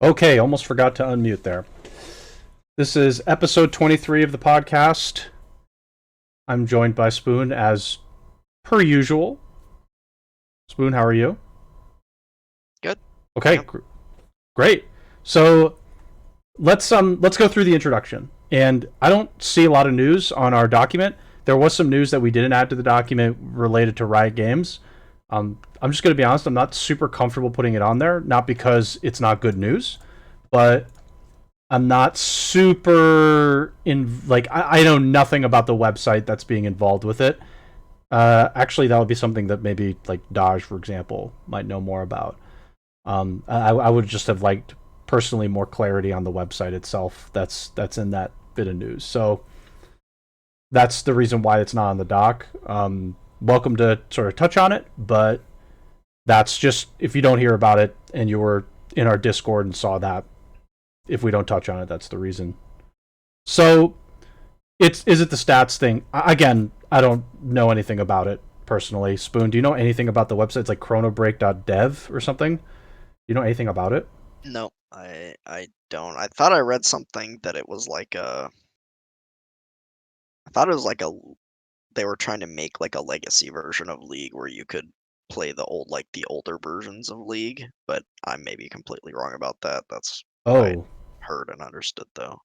Okay, almost forgot to unmute there. This is episode 23 of the podcast. I'm joined by Spoon as per usual. Spoon, how are you? Good. Okay, Yep. great. So let's go through the introduction. And I don't see a lot of news on our document. There was some news that we didn't add to the document related to Riot Games. I'm just going to be honest. I'm not super comfortable putting it on there, not because it's not good news, but I'm not super in I know nothing about the website that's being involved with it. Actually, that would be something that maybe like Dodge, for example, might know more about. I would just have liked personally more clarity on the website itself. That's in that bit of news. So that's the reason why it's not on the doc. Welcome to sort of touch on it, but that's just if you don't hear about it and you were in our Discord and saw that. If we don't touch on it, that's the reason. So is it the stats thing? Again, I don't know anything about it personally. Spoon, do you know anything about the website? It's like chronobreak.dev or something. Do you know anything about it? No, I don't. I thought I read something that it was like I thought it was like a they were trying to make like a legacy version of League where you could play the older versions of League, but I may be completely wrong about that. That's what I Oh, heard and understood though.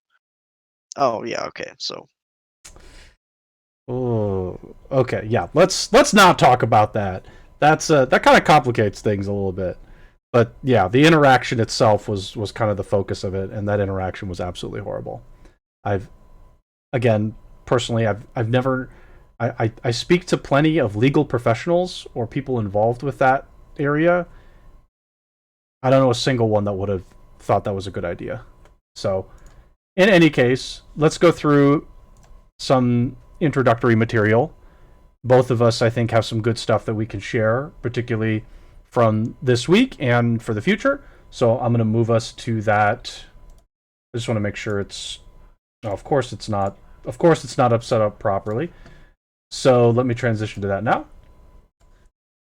Oh yeah, okay. So oh, okay, yeah. Let's not talk about that. That kind of complicates things a little bit. But yeah, the interaction itself was kind of the focus of it, and that interaction was absolutely horrible. I've again personally I've never I speak to plenty of legal professionals or people involved with that area. I don't know a single one that would have thought that was a good idea. So, in any case, let's go through some introductory material. Both of us, I think, have some good stuff that we can share, particularly from this week and for the future. So, I'm going to move us to that. I just want to make sure it's. Oh, of course, it's not. Of course, it's not set up properly. So, let me transition to that now.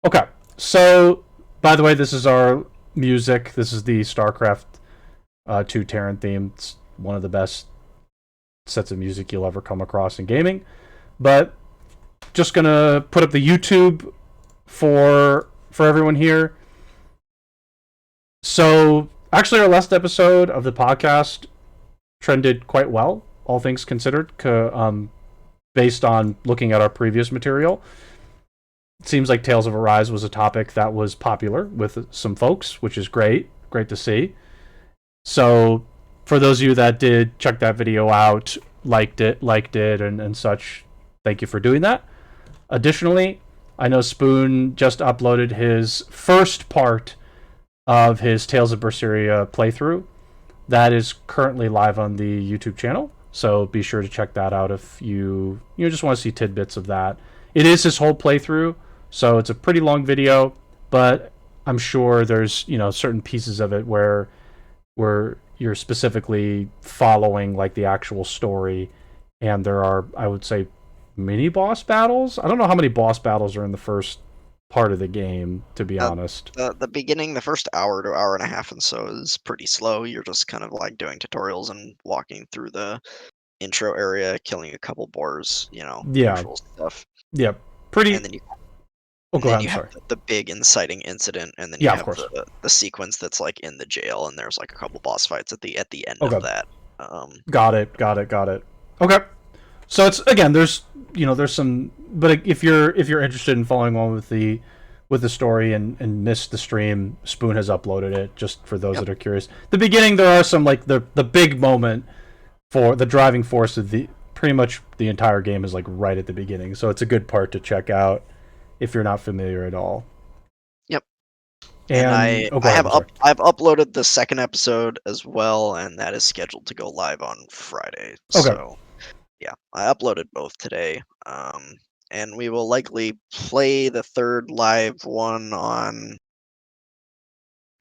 Okay. So, by the way, this is our music. This is the StarCraft 2 Terran theme. It's one of the best sets of music you'll ever come across in gaming. But just gonna put up the YouTube for everyone here. So actually, our last episode of the podcast trended quite well, all things considered. Based on looking at our previous material, it seems like Tales of Arise was a topic that was popular with some folks, which is great. Great to see. So for those of you that did check that video out, liked it, and such, thank you for doing that. Additionally, I know Spoon just uploaded his first part of his Tales of Berseria playthrough. That is currently live on the YouTube channel, so be sure to check that out if you just want to see tidbits of that. It is his whole playthrough, so it's a pretty long video, but I'm sure there's certain pieces of it where you're specifically following like the actual story, and there are, I would say, mini boss battles. I don't know how many boss battles are in the first part of the game, to be uh, honest. the beginning, the first hour to hour and a half and so is pretty slow. You're just kind of like doing tutorials and walking through the intro area, killing a couple boars, Yeah, usual stuff. yeah, And pretty. then you Oh, and go ahead. then I'm you have sorry. the big inciting incident, and then you Yeah, of have course. the sequence that's like in the jail, and there's like a couple boss fights at the end of Okay, that. Um, got it. Okay, so it's again, there's some, but if you're interested in following along with the story and missed the stream, Spoon has uploaded it just for those yep. that are curious. The beginning, there are some like the big moment for the driving force of the pretty much the entire game is like right at the beginning, so it's a good part to check out if you're not familiar at all. Yep. And And oh, go ahead. I'm sorry. I've uploaded the second episode as well, and that is scheduled to go live on Friday. Okay, So yeah, I uploaded both today. And we will likely play the third live one on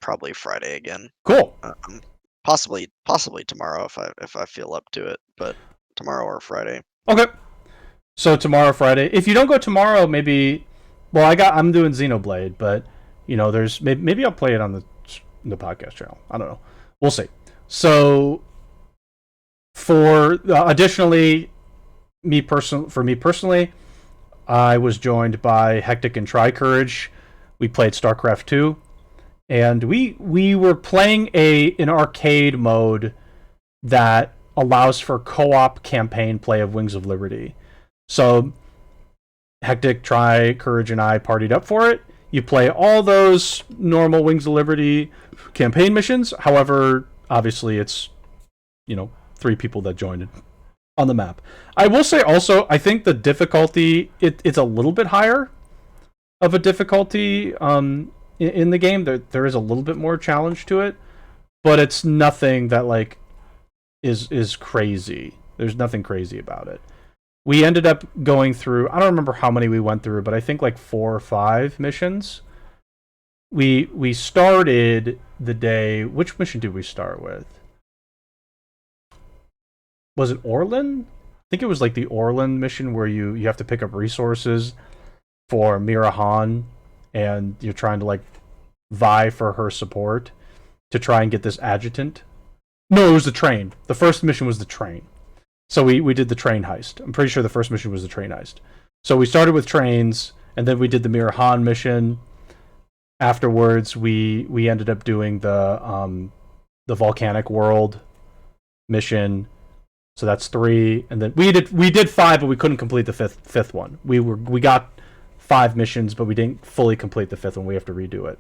probably Friday again. cool. Possibly tomorrow if I feel up to it, but tomorrow or Friday. Okay, so tomorrow, Friday. If you don't go tomorrow, maybe. Well, I'm doing Xenoblade, but there's maybe I'll play it on the podcast channel. I don't know. we'll see. So for additionally, for me personally, I was joined by Hectic and Tri-Courage. We played StarCraft 2, and we were playing an arcade mode that allows for co-op campaign play of Wings of Liberty. So Hectic, Tri-Courage, and I partied up for it. You play all those normal Wings of Liberty campaign missions. However, obviously it's 3 people that joined on the map. I will say also, I think the difficulty it's a little bit higher of a difficulty in the game. There is a little bit more challenge to it, but it's nothing that like is crazy. There's nothing crazy about it. We ended up going through, I don't remember how many we went through, but I think like 4 or 5 missions. We started the day, which mission did we start with? Was it Orlin? I think it was like the Orlin mission where you have to pick up resources for Mirahan, and you're trying to like vie for her support to try and get this adjutant. No, it was the train. The first mission was the train. So we did the train heist. I'm pretty sure the first mission was the train heist. So we started with trains, and then we did the Mirahan mission. Afterwards, we ended up doing the volcanic world mission. So that's 3, and then we did 5, but we couldn't complete the fifth one. We got 5 missions, but we didn't fully complete the 5th one. We have to redo it.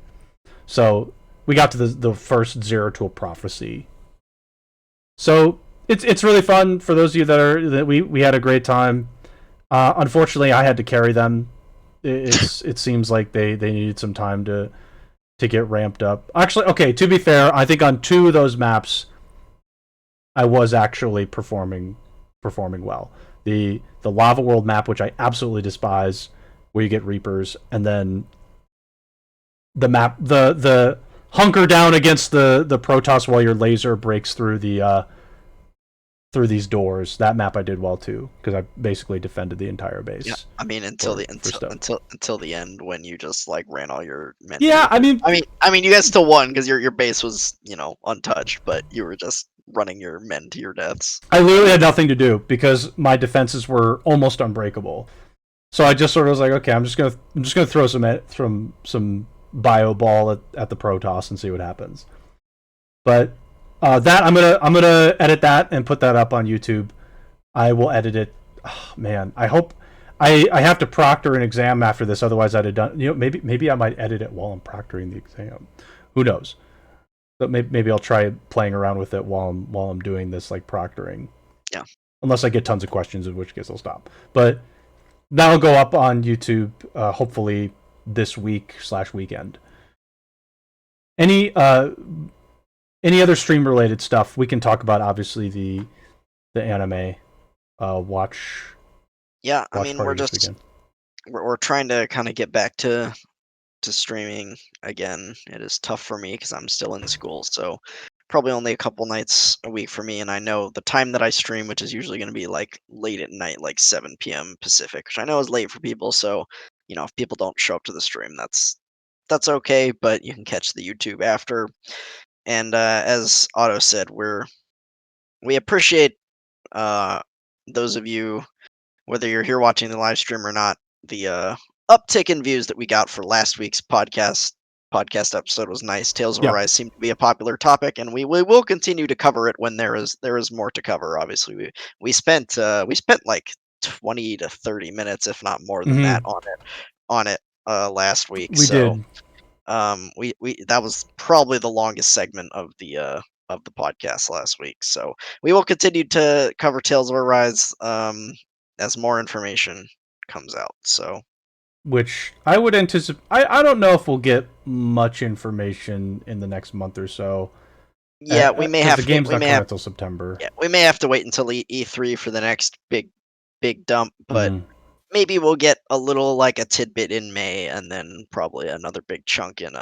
So we got to the first Zero to a Prophecy. So it's really fun for those of you that we had a great time. Unfortunately, I had to carry them. It seems like they needed some time to get ramped up. Actually, okay, to be fair, I think on 2 of those maps I was actually performing well. The Lava World map, which I absolutely despise, where you get Reapers, and then the map the hunker down against the Protoss while your laser breaks through through these doors. That map I did well too, because I basically defended the entire base. Yeah, I mean until the end when you just like ran all your men. Yeah, I mean you guys still won because your base was untouched, but you were just running your men to your deaths. I literally had nothing to do because my defenses were almost unbreakable. So I just sort of was like, okay, I'm just gonna throw some bio ball at the Protoss and see what happens. But that I'm gonna edit that and put that up on YouTube. I will edit it. Oh, man, I hope I have to proctor an exam after this. Otherwise, I'd have done. Maybe I might edit it while I'm proctoring the exam. Who knows? But maybe I'll try playing around with it while I'm doing this like proctoring. Yeah. Unless I get tons of questions, in which case I'll stop. But that'll go up on YouTube hopefully this week/weekend. Any other stream related stuff we can talk about? Obviously the anime watch. Yeah, I mean we're trying to kind of get back to streaming again. It is tough for me because I'm still in school, so probably only a couple nights a week for me. And I know the time that I stream, which is usually going to be like late at night, like 7 p.m. Pacific, which I know is late for people. So if people don't show up to the stream, that's okay. But you can catch the YouTube after. And as Otto said, we appreciate those of you, whether you're here watching the live stream or not. The uptick in views that we got for last week's podcast episode was nice. Tales of Arise seemed to be a popular topic, and we will continue to cover it when there is more to cover. Obviously, we spent like 20 to 30 minutes, if not more than that, on it last week. We did. We that was probably the longest segment of the podcast last week. So we will continue to cover Tales of Arise as more information comes out. So, which I would anticipate. I don't know if we'll get much information in the next month or so. Yeah, we may have. The game's not coming until September. Yeah, we may have to wait until E3 for the next big dump, but maybe we'll get a little like a tidbit in May, and then probably another big chunk in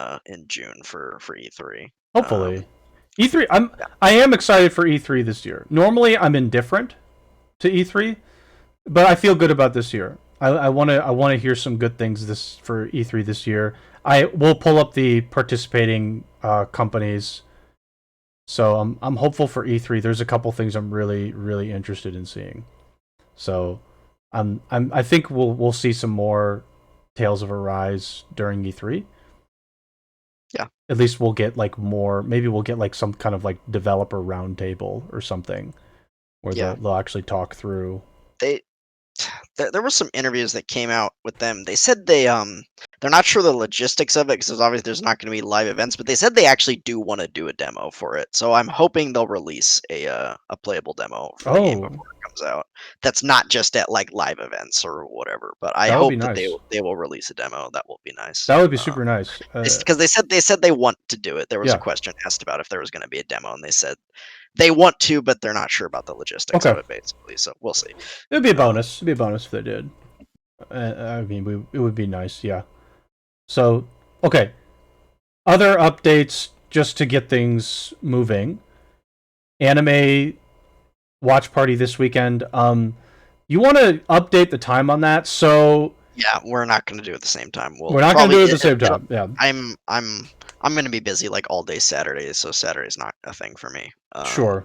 June for E3. Hopefully, E3. I am excited for E3 this year. Normally, I'm indifferent to E3, but I feel good about this year. I want to hear some good things for E3 this year. I will pull up the participating companies So I'm hopeful for E3. There's a couple things I'm really interested in seeing. So I think we'll see some more Tales of Arise during E3. Yeah. At least we'll get like more. Maybe we'll get like some kind of like developer roundtable or something where they'll actually talk through. There were some interviews that came out with them. They said they're not sure the logistics of it because obviously there's not going to be live events, but they said they actually do want to do a demo for it. So I'm hoping they'll release a playable demo for the game before it comes out. That's not just at like live events or whatever. But I hope that they will release a demo. That will be nice. That would be super nice. Because they said they want to do it. There was a question asked about if there was going to be a demo, and they said they want to, but they're not sure about the logistics of it, basically. So we'll see. It would be a bonus. It'd be a bonus if they did. I mean, it would be nice, yeah. So, okay. Other updates just to get things moving. Anime watch party this weekend. You want to update the time on that? So yeah, we're not going to do it at the same time. We're not going to do it at the same time. Yeah, I'm going to be busy like all day Saturday, so Saturday's not a thing for me. Sure.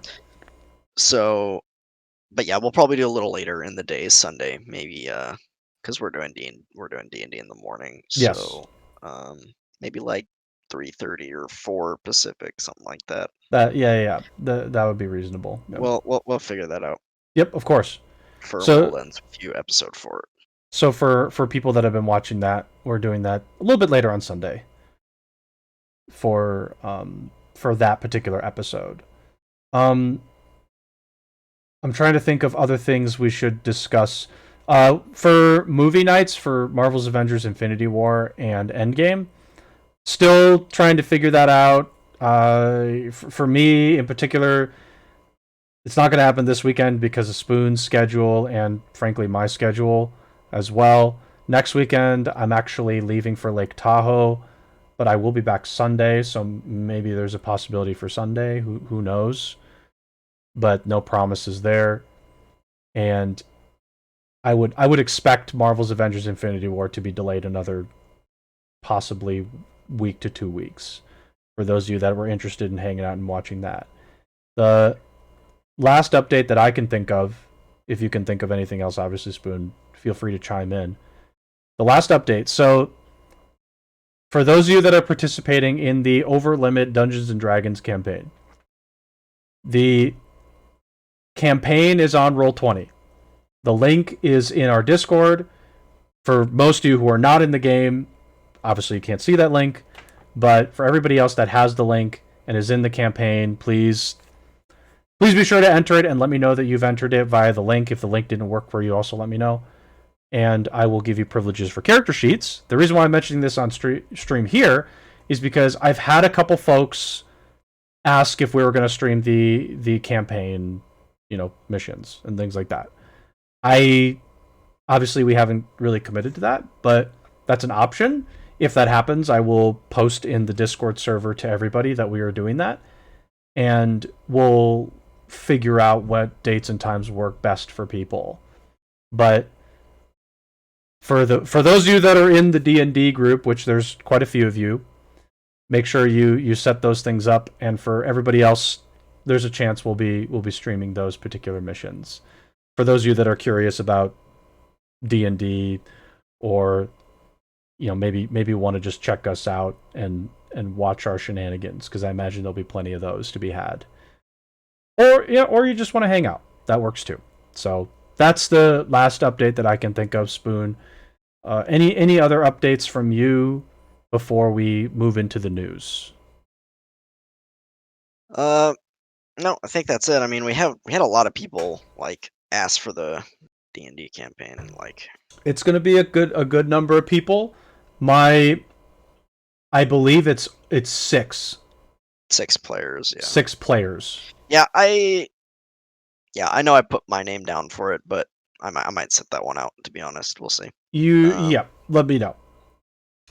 So, but yeah, we'll probably do a little later in the day, Sunday, maybe, because we're doing D&D in the morning. So, maybe like 3:30 or 4 Pacific, something like that. That that would be reasonable. Yeah. We'll figure that out. Yep, of course. We'll lens with you episode 4. So for people that have been watching that, we're doing that a little bit later on Sunday. For that particular episode. I'm trying to think of other things we should discuss. For movie nights for Marvel's Avengers Infinity War and Endgame, still trying to figure that out. For me in particular, it's not going to happen this weekend because of Spoon's schedule and frankly my schedule as well. Next weekend, I'm actually leaving for Lake Tahoe, but I will be back Sunday, so maybe there's a possibility for Sunday. Who knows? But no promises there. And I would expect Marvel's Avengers Infinity War to be delayed another possibly week to 2 weeks. For those of you that were interested in hanging out and watching that. The last update that I can think of, if you can think of anything else, obviously, Spoon, feel free to chime in. The last update. So, for those of you that are participating in the OverLimit Dungeons & Dragons campaign, the campaign is on Roll20. The link is in our Discord. For most of you who are not in the game, obviously you can't see that link, but for everybody else that has the link and is in the campaign, please be sure to enter it and let me know that you've entered it via the link. If the link didn't work for you, also let me know. And I will give you privileges for character sheets. The reason why I'm mentioning this on stream here is because I've had a couple folks ask if we were going to stream the campaign, missions and things like that. Obviously we haven't really committed to that, but that's an option. If that happens, I will post in the Discord server to everybody that we are doing that, and we'll figure out what dates and times work best for people. But for those of you that are in the D&D group, which there's quite a few of you, make sure you set those things up. And for everybody else, there's a chance we'll be streaming those particular missions. For those of you that are curious about D&D, or maybe want to just check us out and watch our shenanigans, because I imagine there'll be plenty of those to be had. Or you just want to hang out. That works too. So that's the last update that I can think of, Spoon. Any other updates from you before we move into the news? No, I think that's it. I mean, we had a lot of people ask for the D&D campaign, and it's going to be a good number of people. I believe it's 6. 6 players. Yeah. 6 players. Yeah, I know I put my name down for it, but I might set that one out. To be honest, we'll see. Let me know.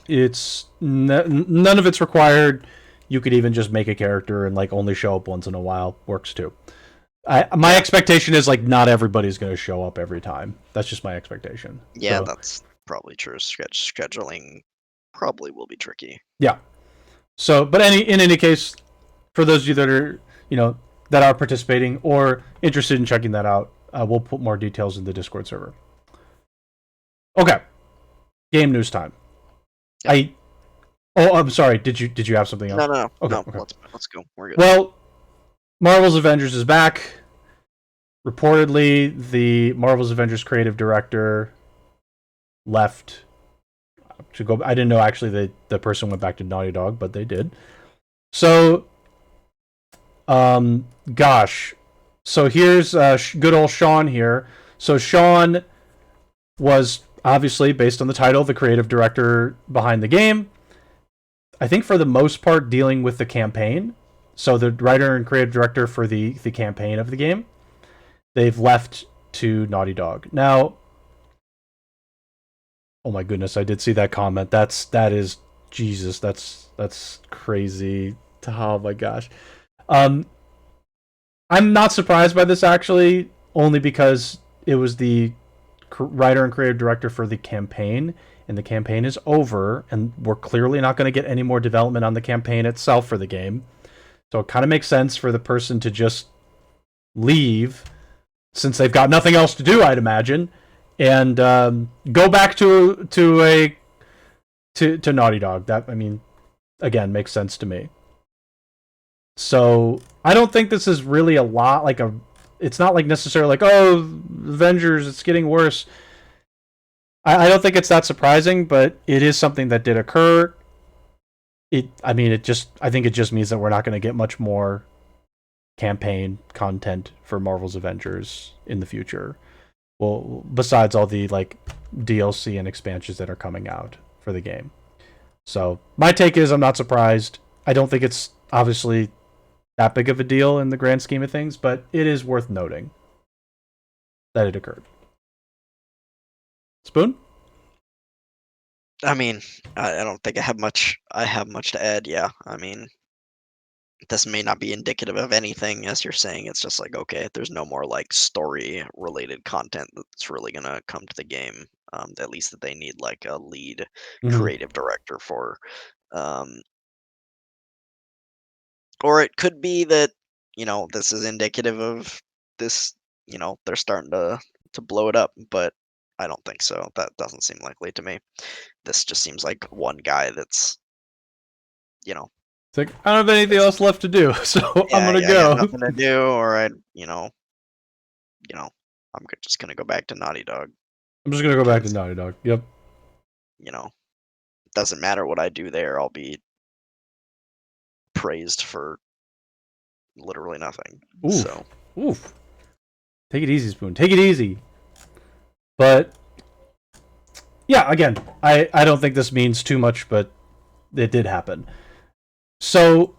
It's none of it's required. You could even just make a character and only show up once in a while. Works too. My expectation is not everybody's going to show up every time. That's just my expectation. Yeah, that's probably true. Scheduling probably will be tricky. Yeah. So, but in any case, for those of you that are that are participating or interested in checking that out, we'll put more details in the Discord server. Okay, game news time. Yep. I'm sorry. Did you have something else? No. Okay. Let's go. We're good. Well, Marvel's Avengers is back. Reportedly, the Marvel's Avengers creative director left to go. I didn't know actually the person went back to Naughty Dog, but they did. So, gosh. So here's good old Sean here. So Sean was obviously, based on the title, the creative director behind the game. I think for the most part dealing with the campaign. So the writer and creative director for the campaign of the game. They've left to Naughty Dog. Now, oh my goodness, I did see that comment. That is Jesus. That's crazy. Oh my gosh. I'm not surprised by this actually, only because it was the writer and creative director for the campaign, and the campaign is over, and we're clearly not going to get any more development on the campaign itself for the game. So it kind of makes sense for the person to just leave, since they've got nothing else to do, I'd imagine, and go back to Naughty Dog. That, I mean, again, makes sense to me. So I don't think this is really a lot like a. It's not like necessarily like, oh, Avengers, it's getting worse. I don't think it's that surprising, but it is something that did occur. I think it just means that we're not going to get much more campaign content for Marvel's Avengers in the future. Well, besides all the like DLC and expansions that are coming out for the game. So my take is I'm not surprised. I don't think it's obviously that big of a deal in the grand scheme of things, but it is worth noting that it occurred. Spoon? I mean, I don't think I have much to add. Yeah, I mean, this may not be indicative of anything, as you're saying. It's just like, okay, there's no more like story related content that's really gonna come to the game. At least that they need like a lead creative director for. Or it could be that, this is indicative of this, they're starting to blow it up, but I don't think so. That doesn't seem likely to me. This just seems like one guy that's, it's like, I don't have anything else left to do, so I'm gonna go. I got nothing to do, or I'm just gonna go back to Naughty Dog. I'm just gonna go back to Naughty Dog. Yep. It doesn't matter what I do there. I'll be praised for literally nothing. Oof. So, oof. Take it easy, Spoon. Take it easy. But yeah, again, I don't think this means too much, but it did happen. So,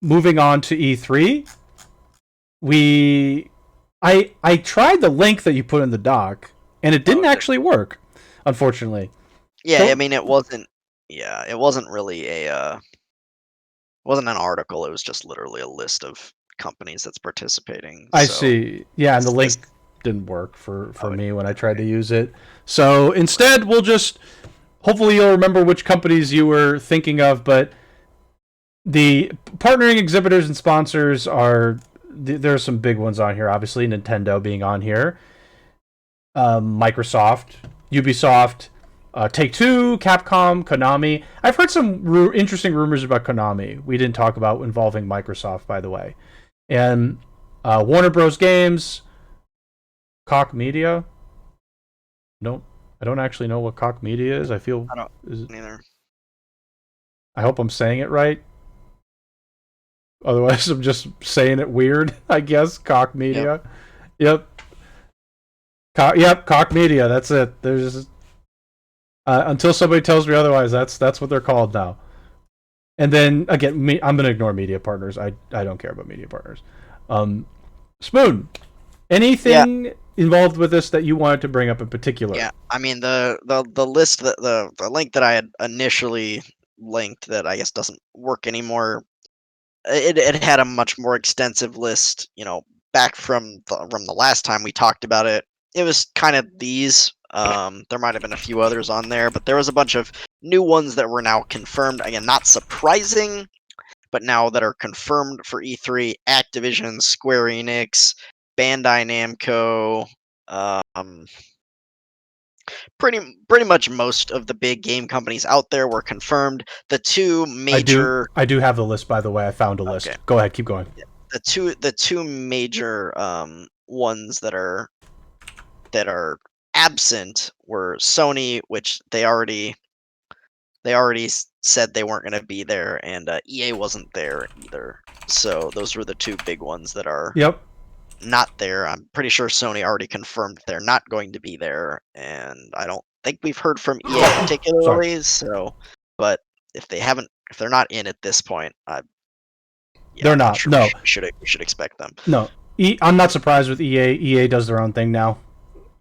moving on to E3, I tried the link that you put in the doc, and it didn't actually work, unfortunately. Yeah, so, I mean, it wasn't really wasn't an article. It was just literally a list of companies that's participating. I see. Yeah, and the link didn't work for me when I tried to use it. So instead, we'll just, hopefully you'll remember which companies you were thinking of, but the partnering exhibitors and sponsors are, there's some big ones on here, obviously, Nintendo being on here, Microsoft, Ubisoft, Take-Two, Capcom, Konami. I've heard some interesting rumors about Konami. We didn't talk about involving Microsoft, by the way. And Warner Bros. Games, Koch Media. No, I don't actually know what Koch Media is. I don't either. I hope I'm saying it right. Otherwise, I'm just saying it weird, I guess. Koch Media. Yep. Koch Media. That's it. There's until somebody tells me otherwise, that's what they're called now. And then again, I'm gonna ignore media partners. I don't care about media partners. Spoon, anything involved with this that you wanted to bring up in particular? Yeah, I mean the list, the link that I had initially linked that I guess doesn't work anymore. It had a much more extensive list, back from the last time we talked about it. It was kind of these. There might have been a few others on there, but there was a bunch of new ones that were now confirmed. Again, not surprising, but now that are confirmed for E3: Activision, Square Enix, Bandai Namco, um, pretty much most of the big game companies out there were confirmed. The two major I do have the list, by the way. I found a okay, list. Go ahead, keep going. yeah, the two major ones that are absent were Sony, which they already said they weren't going to be there, and EA wasn't there either. So those were the two big ones that are Yep, not there. I'm pretty sure Sony already confirmed they're not going to be there, and I don't think we've heard from EA sorry. particularly. So, but if they're not in at this point, yeah, They're I'm not not. sure No, we should expect them. no. I'm not surprised with EA. EA does their own thing now.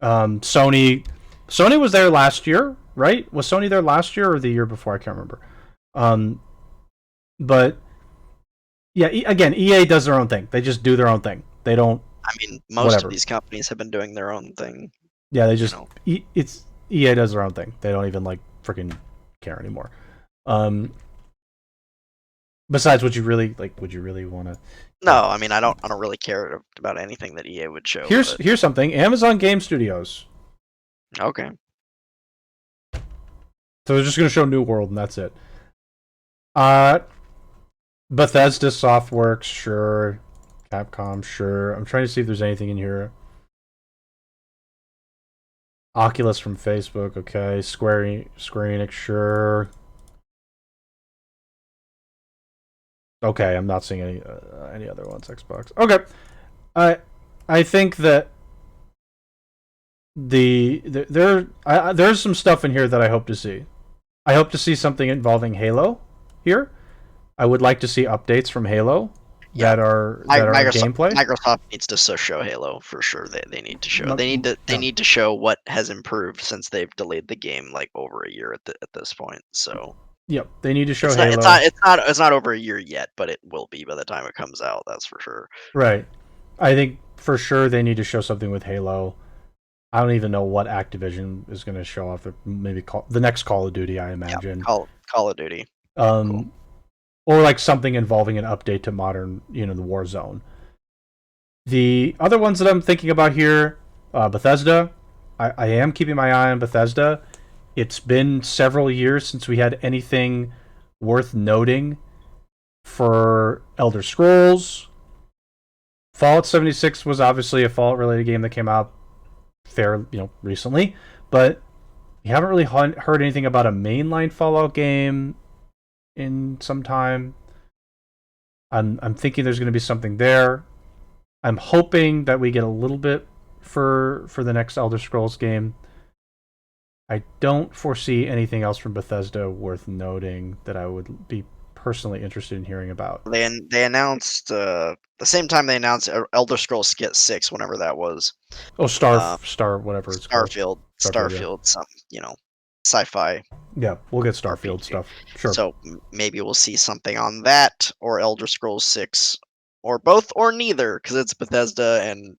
Sony was there last year, right? Was Sony there last year or the year before? I can't remember. Um, but yeah, again, EA does their own thing. They just do their own thing. They don't. I mean, most Whatever. of these companies have been doing their own thing. Yeah, they You just know, it's EA does their own thing. They don't even like freaking care anymore. Um, besides, would you really like? Would you really want to? no, I mean, I don't really care about anything that EA would show. Here's something. Amazon Game Studios. Okay. So they're just going to show New World and that's it. Uh, Bethesda Softworks, sure. Capcom, sure. I'm trying to see if there's anything in here. Oculus from Facebook, okay. Square Enix, sure. Okay, I'm not seeing any other ones. Xbox. Okay, I think that there's some stuff in here that I hope to see. I hope to see something involving Halo here. I would like to see updates from Halo that are gameplay. Microsoft needs to show Halo for sure. They need to show. They need to show what has improved since they've delayed the game like over a year at this point. So yep, they need to show it's Halo. It's not over a year yet, but it will be by the time it comes out. That's for sure. Right. I think for sure they need to show something with Halo. I don't even know what Activision is going to show off. Maybe the next Call of Duty, I imagine. Yeah, Call of Duty. Cool. Or like something involving an update to modern, the Warzone. The other ones that I'm thinking about here, Bethesda. I am keeping my eye on Bethesda. It's been several years since we had anything worth noting for Elder Scrolls. Fallout 76 was obviously a Fallout-related game that came out recently, but you haven't really heard anything about a mainline Fallout game in some time. I'm thinking there's going to be something there. I'm hoping that we get a little bit for the next Elder Scrolls game. I don't foresee anything else from Bethesda worth noting that I would be personally interested in hearing about. They announced the same time they announced Elder Scrolls 6, whenever that was. Oh, Star, whatever it's called. Starfield, some sci-fi. Yeah, we'll get Starfield RPG stuff. Sure. So maybe we'll see something on that, or Elder Scrolls 6, or both, or neither, because it's Bethesda, and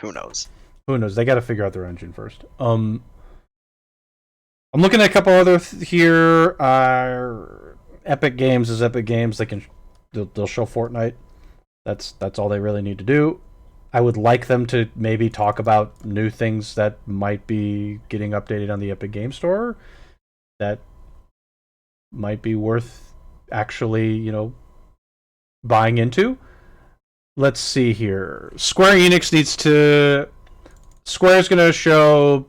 who knows? Who knows? They got to figure out their engine first. I'm looking at a couple other here. Epic Games is Epic Games. They'll show Fortnite. That's all they really need to do. I would like them to maybe talk about new things that might be getting updated on the Epic Game Store that might be worth actually, buying into. Let's see here. Square Enix Square's going to show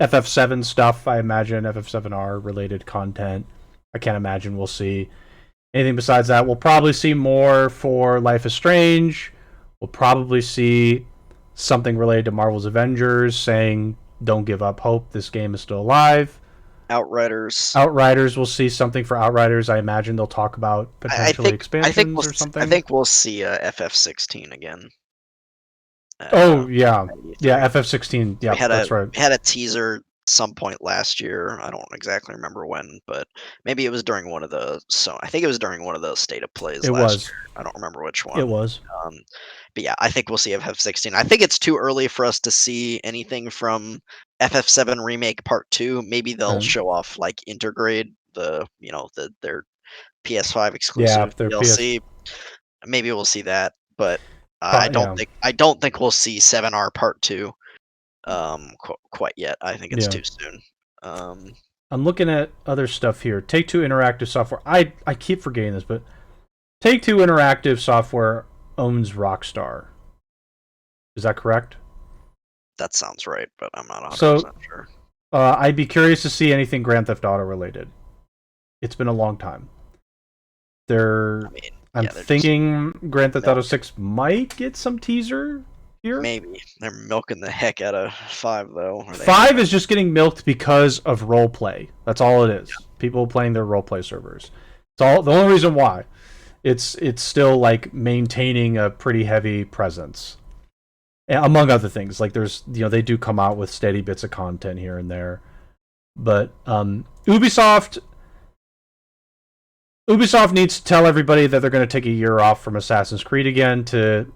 FF7 stuff, I imagine, FF7R related content. I can't imagine we'll see anything besides that. We'll probably see more for Life is Strange. We'll probably see something related to Marvel's Avengers saying, don't give up hope, this game is still alive. Outriders, we'll see something for Outriders. I imagine they'll talk about potentially expansions or something. I think we'll see FF16 again. Yeah, FF16. Yeah, that's right. We had a teaser some point last year. I don't exactly remember when, but maybe it was during one of the. So I think it was during one of the State of Plays last year. I don't remember which one. It was. But yeah, I think we'll see FF16. I think it's too early for us to see anything from FF7 Remake Part 2. Maybe they'll show off like Intergrade, their PS5 Yeah, exclusive their DLC. Maybe we'll see that, but yeah. I don't think we'll see 7R Part 2 quite yet. I think it's Yeah. too soon. I'm looking at other stuff here. Take-Two Interactive Software. I keep forgetting this, but Take-Two Interactive Software owns Rockstar. Is that correct? That sounds right, but I'm not 100% So sure. I'd be curious to see anything Grand Theft Auto related. It's been a long time. I'm thinking Grand Theft Auto 6 might get some teaser here. Maybe. They're milking the heck out of 5, though. 5 is just getting milked because of roleplay. That's all it is. Yeah. People playing their roleplay servers. It's all the only reason why. It's still like maintaining a pretty heavy presence, among other things. Like there's they do come out with steady bits of content here and there, but Ubisoft needs to tell everybody that they're going to take a year off from Assassin's Creed again to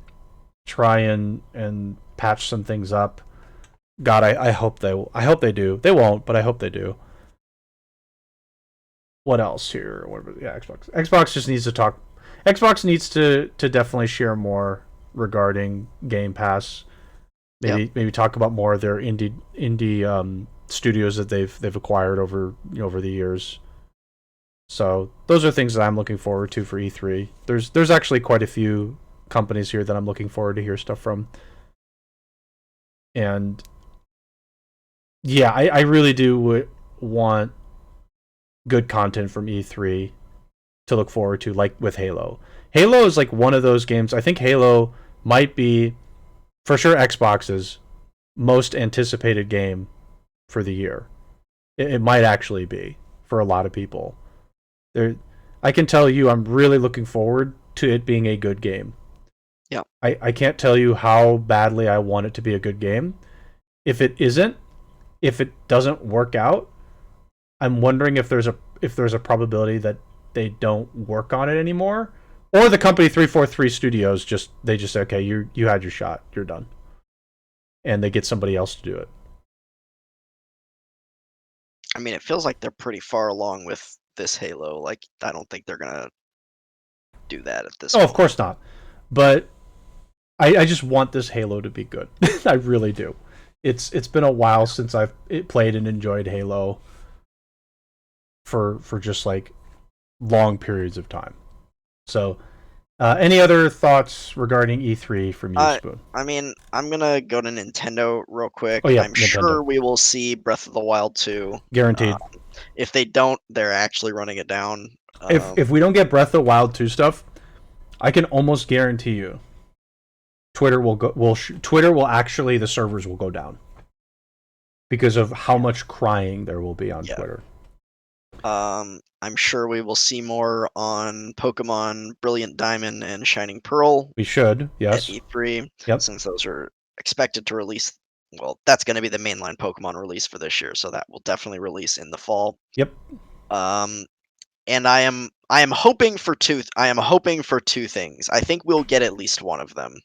try and patch some things up. God, I hope they do. They won't, but I hope they do. What else here? Xbox. Xbox just needs to talk. Xbox needs to definitely share more regarding Game Pass. Maybe talk about more of their indie studios that they've acquired over the years. So those are things that I'm looking forward to for E3. There's actually quite a few companies here that I'm looking forward to hear stuff from. And yeah, I really do want good content from E3 to look forward to, like with Halo. Halo is like one of those games. I think Halo might be, for sure, Xbox's most anticipated game for the year. It might actually be for a lot of people. I can tell you, I'm really looking forward to it being a good game. Yeah. I can't tell you how badly I want it to be a good game. If it isn't, if it doesn't work out, I'm wondering if there's a probability that they don't work on it anymore, or the company 343 Studios just say, okay, you had your shot, you're done, and they get somebody else to do it. I mean, it feels like they're pretty far along with this Halo. Like, I don't think they're gonna do that at this point. Of course not. But I just want this Halo to be good. I really do. It's been a while since I've played and enjoyed Halo for just like long periods of time. So, any other thoughts regarding E3 from you, Spoon? I mean, I'm gonna go to Nintendo real quick. Oh yeah, I'm sure we will see Breath of the Wild 2. Guaranteed. If they don't, they're actually running it down. If we don't get Breath of the Wild 2 stuff, I can almost guarantee you, Twitter will actually, the servers will go down because of how much crying there will be on Twitter. I'm sure we will see more on Pokemon Brilliant Diamond and Shining Pearl. We should, yes. At E3, yep. Since those are expected to release. Well, that's going to be the mainline Pokemon release for this year, so that will definitely release in the fall. Yep. And I am hoping for two. I am hoping for two things. I think we'll get at least one of them.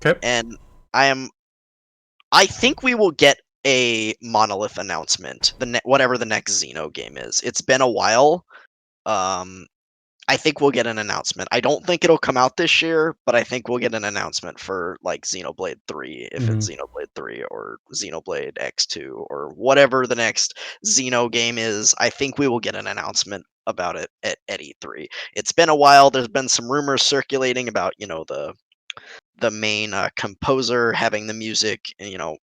Okay. And I think we will get a Monolith announcement. Whatever the next Xeno game is. It's been a while. I think we'll get an announcement. I don't think it'll come out this year, but I think we'll get an announcement for like Xenoblade 3, if it's Xenoblade 3 or Xenoblade X2 or whatever the next Xeno game is. I think we will get an announcement about it at E3. It's been a while. There's been some rumors circulating about, the main composer having the music,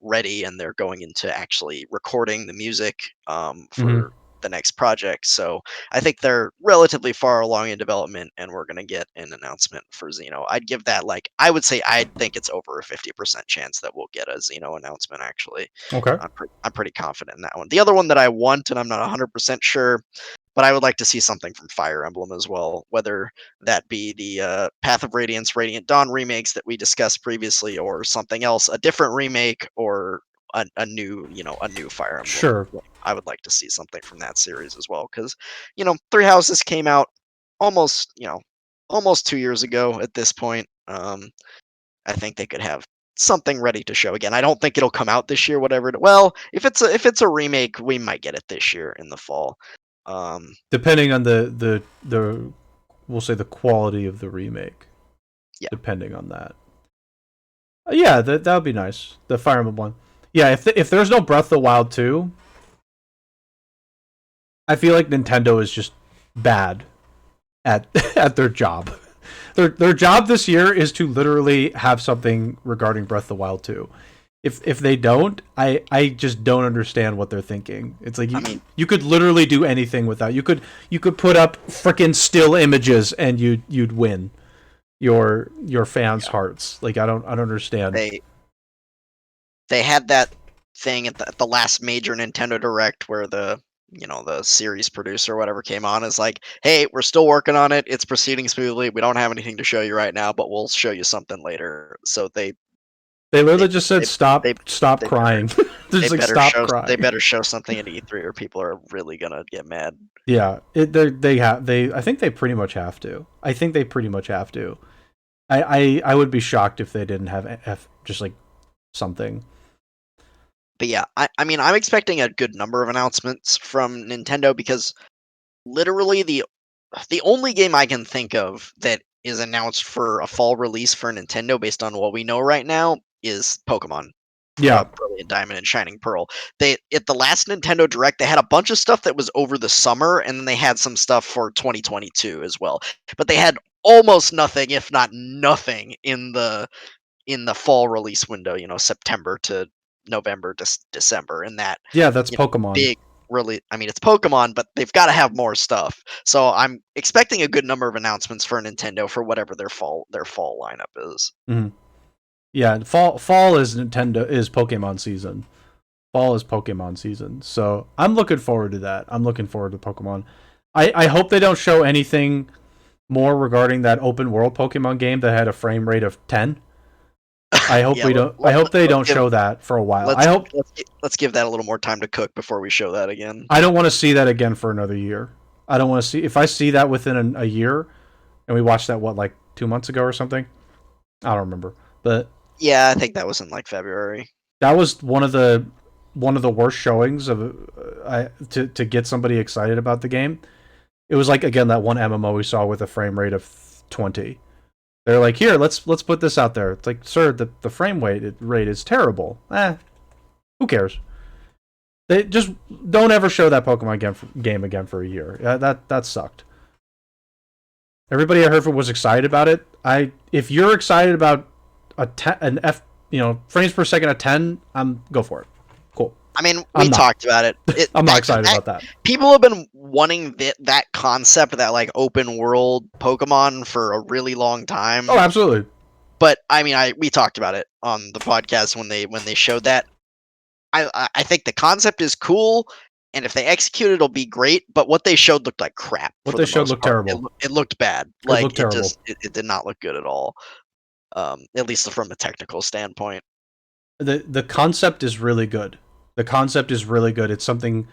ready, and they're going into actually recording the music for the next project. So I think they're relatively far along in development, and we're going to get an announcement for Xeno. I'd give that I would say I think it's over a 50% chance that we'll get a Xeno announcement, actually. Okay. I'm pretty confident in that one. The other one that I want, and I'm not 100% sure, but I would like to see something from Fire Emblem as well, whether that be the Path of Radiance, Radiant Dawn remakes that we discussed previously, or something else, a different remake, or a new Fire Emblem. Sure. I would like to see something from that series as well, because Three Houses came out almost 2 years ago at this point. I think they could have something ready to show again. I don't think it'll come out this year. Well, if it's a remake, we might get it this year in the fall. Depending on the we'll say the quality of the remake. Yeah. Depending on that. Yeah, that would be nice. The Fire Emblem one. Yeah, if there's no Breath of the Wild 2, I feel like Nintendo is just bad at at their job. Their job this year is to literally have something regarding Breath of the Wild 2. If they don't, I just don't understand what they're thinking. It's like you could literally do anything with that. You could put up freaking still images and you'd win your fans' hearts. Like I don't understand. They had that thing at the last major Nintendo Direct where the series producer or whatever came on, is like, hey, we're still working on it, it's proceeding smoothly, we don't have anything to show you right now, but we'll show you something later. So they literally just said stop crying. They crying. Better show something at E3 or people are really gonna get mad. Yeah, I think they pretty much have to. I would be shocked if they didn't have just like something. But yeah, I mean, I'm expecting a good number of announcements from Nintendo, because literally the only game I can think of that is announced for a fall release for Nintendo based on what we know right now is Pokemon. Yeah, Brilliant Diamond and Shining Pearl. At the last Nintendo Direct, they had a bunch of stuff that was over the summer, and then they had some stuff for 2022 as well. But they had almost nothing, if not nothing, in the fall release window. September to November, December, and that. Yeah, that's Pokemon. Big. Really, I mean, it's Pokemon, but they've got to have more stuff. So I'm expecting a good number of announcements for Nintendo for whatever their fall lineup is. Mm-hmm. Yeah, fall is Pokemon season. Fall is Pokemon season. So I'm looking forward to that. I'm looking forward to Pokemon. I hope they don't show anything more regarding that open world Pokemon game that had a frame rate of 10. I hope I hope they don't show that for a while. Let's give that a little more time to cook before we show that again. I don't want to see that again for another year. I don't want to see, if I see that within a year, and we watched that like 2 months ago or something. I don't remember, but yeah, I think that was in like February. That was one of the worst showings of to get somebody excited about the game. It was like, again, that one MMO we saw with a frame rate of 20. They're like, here, let's put this out there. It's like, sir, the frame rate is terrible. Who cares? They just don't ever show that Pokemon game again for a year. That sucked. Everybody I heard from was excited about it. If you're excited about frames per second at 10, go for it. Cool. I mean, we talked about it. I'm not excited about that. People have been wanting that concept, that like open world Pokemon, for a really long time. Oh, absolutely. But I mean, we talked about it on the podcast when they showed that. I think the concept is cool, and if they execute it, it'll be great. But what they showed looked like crap. What they showed looked terrible. It looked bad. It did not look good at all. At least from a technical standpoint. The concept is really good. It's something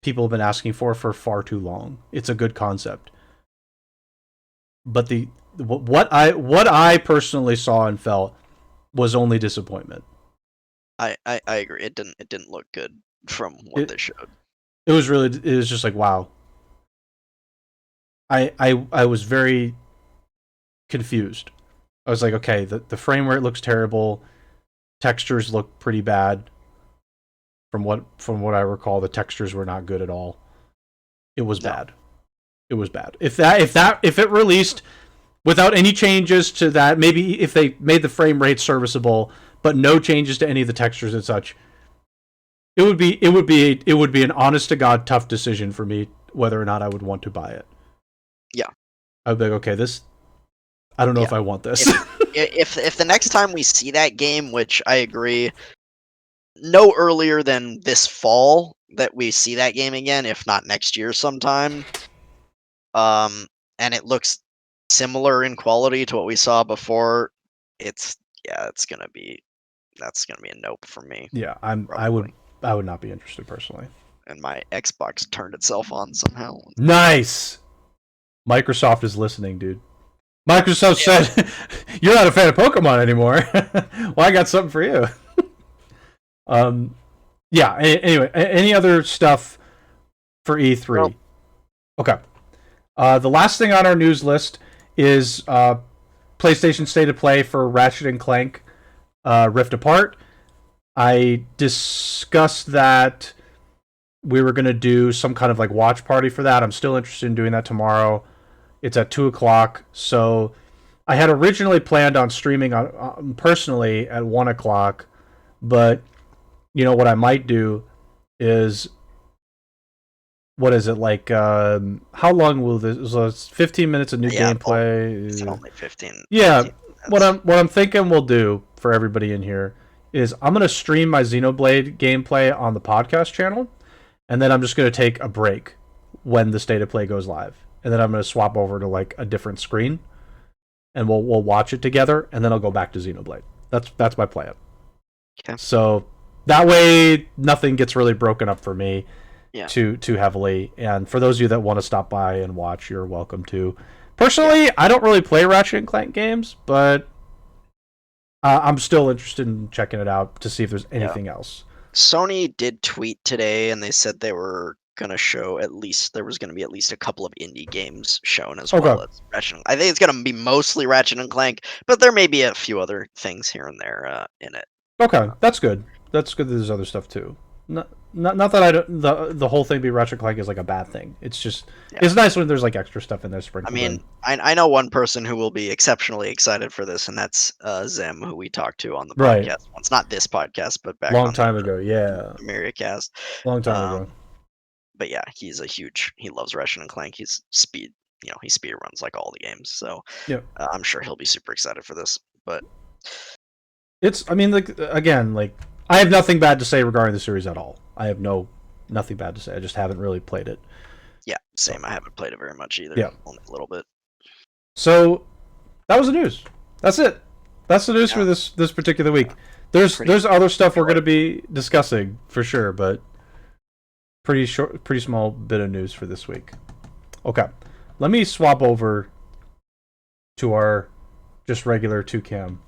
people have been asking for far too long. It's a good concept. But what I personally saw and felt was only disappointment. I agree. It didn't look good from what they showed. It was just like, wow. I was very confused. I was like, okay, the frame rate looks terrible. Textures look pretty bad. From what I recall, the textures were not good at all. It was bad. It was bad. If it released without any changes to that, maybe if they made the frame rate serviceable, but no changes to any of the textures and such, it would be an honest to God tough decision for me whether or not I would want to buy it. Yeah. I'd be like, okay, I don't know if I want this. If the next time we see that game, which I agree, no earlier than this fall that we see that game again, if not next year sometime, and it looks similar in quality to what we saw before, that's gonna be a nope for me. Yeah, I would not be interested personally. And my Xbox turned itself on somehow. Nice. Microsoft is listening, dude. Microsoft said, "You're not a fan of Pokemon anymore. Well, I got something for you." Yeah. Anyway, any other stuff for E3? Well, okay. The last thing on our news list is PlayStation State of Play for Ratchet and Clank Rift Apart. I discussed that we were going to do some kind of like watch party for that. I'm still interested in doing that tomorrow. It's at 2:00. So I had originally planned on streaming personally at 1:00, but you know what I might do is, what is it like? How long will this? So it's 15 minutes of new gameplay. It's only 15. Yeah, 15 what I'm thinking we'll do for everybody in here is I'm gonna stream my Xenoblade gameplay on the podcast channel, and then I'm just gonna take a break when the State of Play goes live, and then I'm gonna swap over to like a different screen, and we'll watch it together, and then I'll go back to Xenoblade. That's my plan. Okay. So that way nothing gets really broken up for me. Yeah. Too heavily. And for those of you that want to stop by and watch, you're welcome to. Personally, I don't really play Ratchet and Clank games, but I'm still interested in checking it out to see if there's anything else. Sony did tweet today, and they said they were gonna show there was gonna be at least a couple of indie games shown as well as Ratchet. I think it's gonna be mostly Ratchet and Clank, but there may be a few other things here and there in it. Okay, that's good. That's good that there's other stuff too. Not that the whole thing be Ratchet Clank is like a bad thing. It's just it's nice when there's like extra stuff in there sprinkled. I mean, I know one person who will be exceptionally excited for this, and that's Zem, who we talked to on the podcast once. Not this podcast, but back long time ago. Yeah, AmeriCast. Long time ago. But yeah, he loves Ratchet and Clank. He speed runs like all the games. So I'm sure he'll be super excited for this. But I mean, like again, like. I have nothing bad to say regarding the series at all. I have nothing bad to say. I just haven't really played it. Yeah, same. So, I haven't played it very much either. Yeah. Only a little bit. So that was the news. That's it. That's the news for this particular week. There's other stuff we're going to be discussing for sure, but pretty small bit of news for this week. Okay. Let me swap over to our just regular 2cam.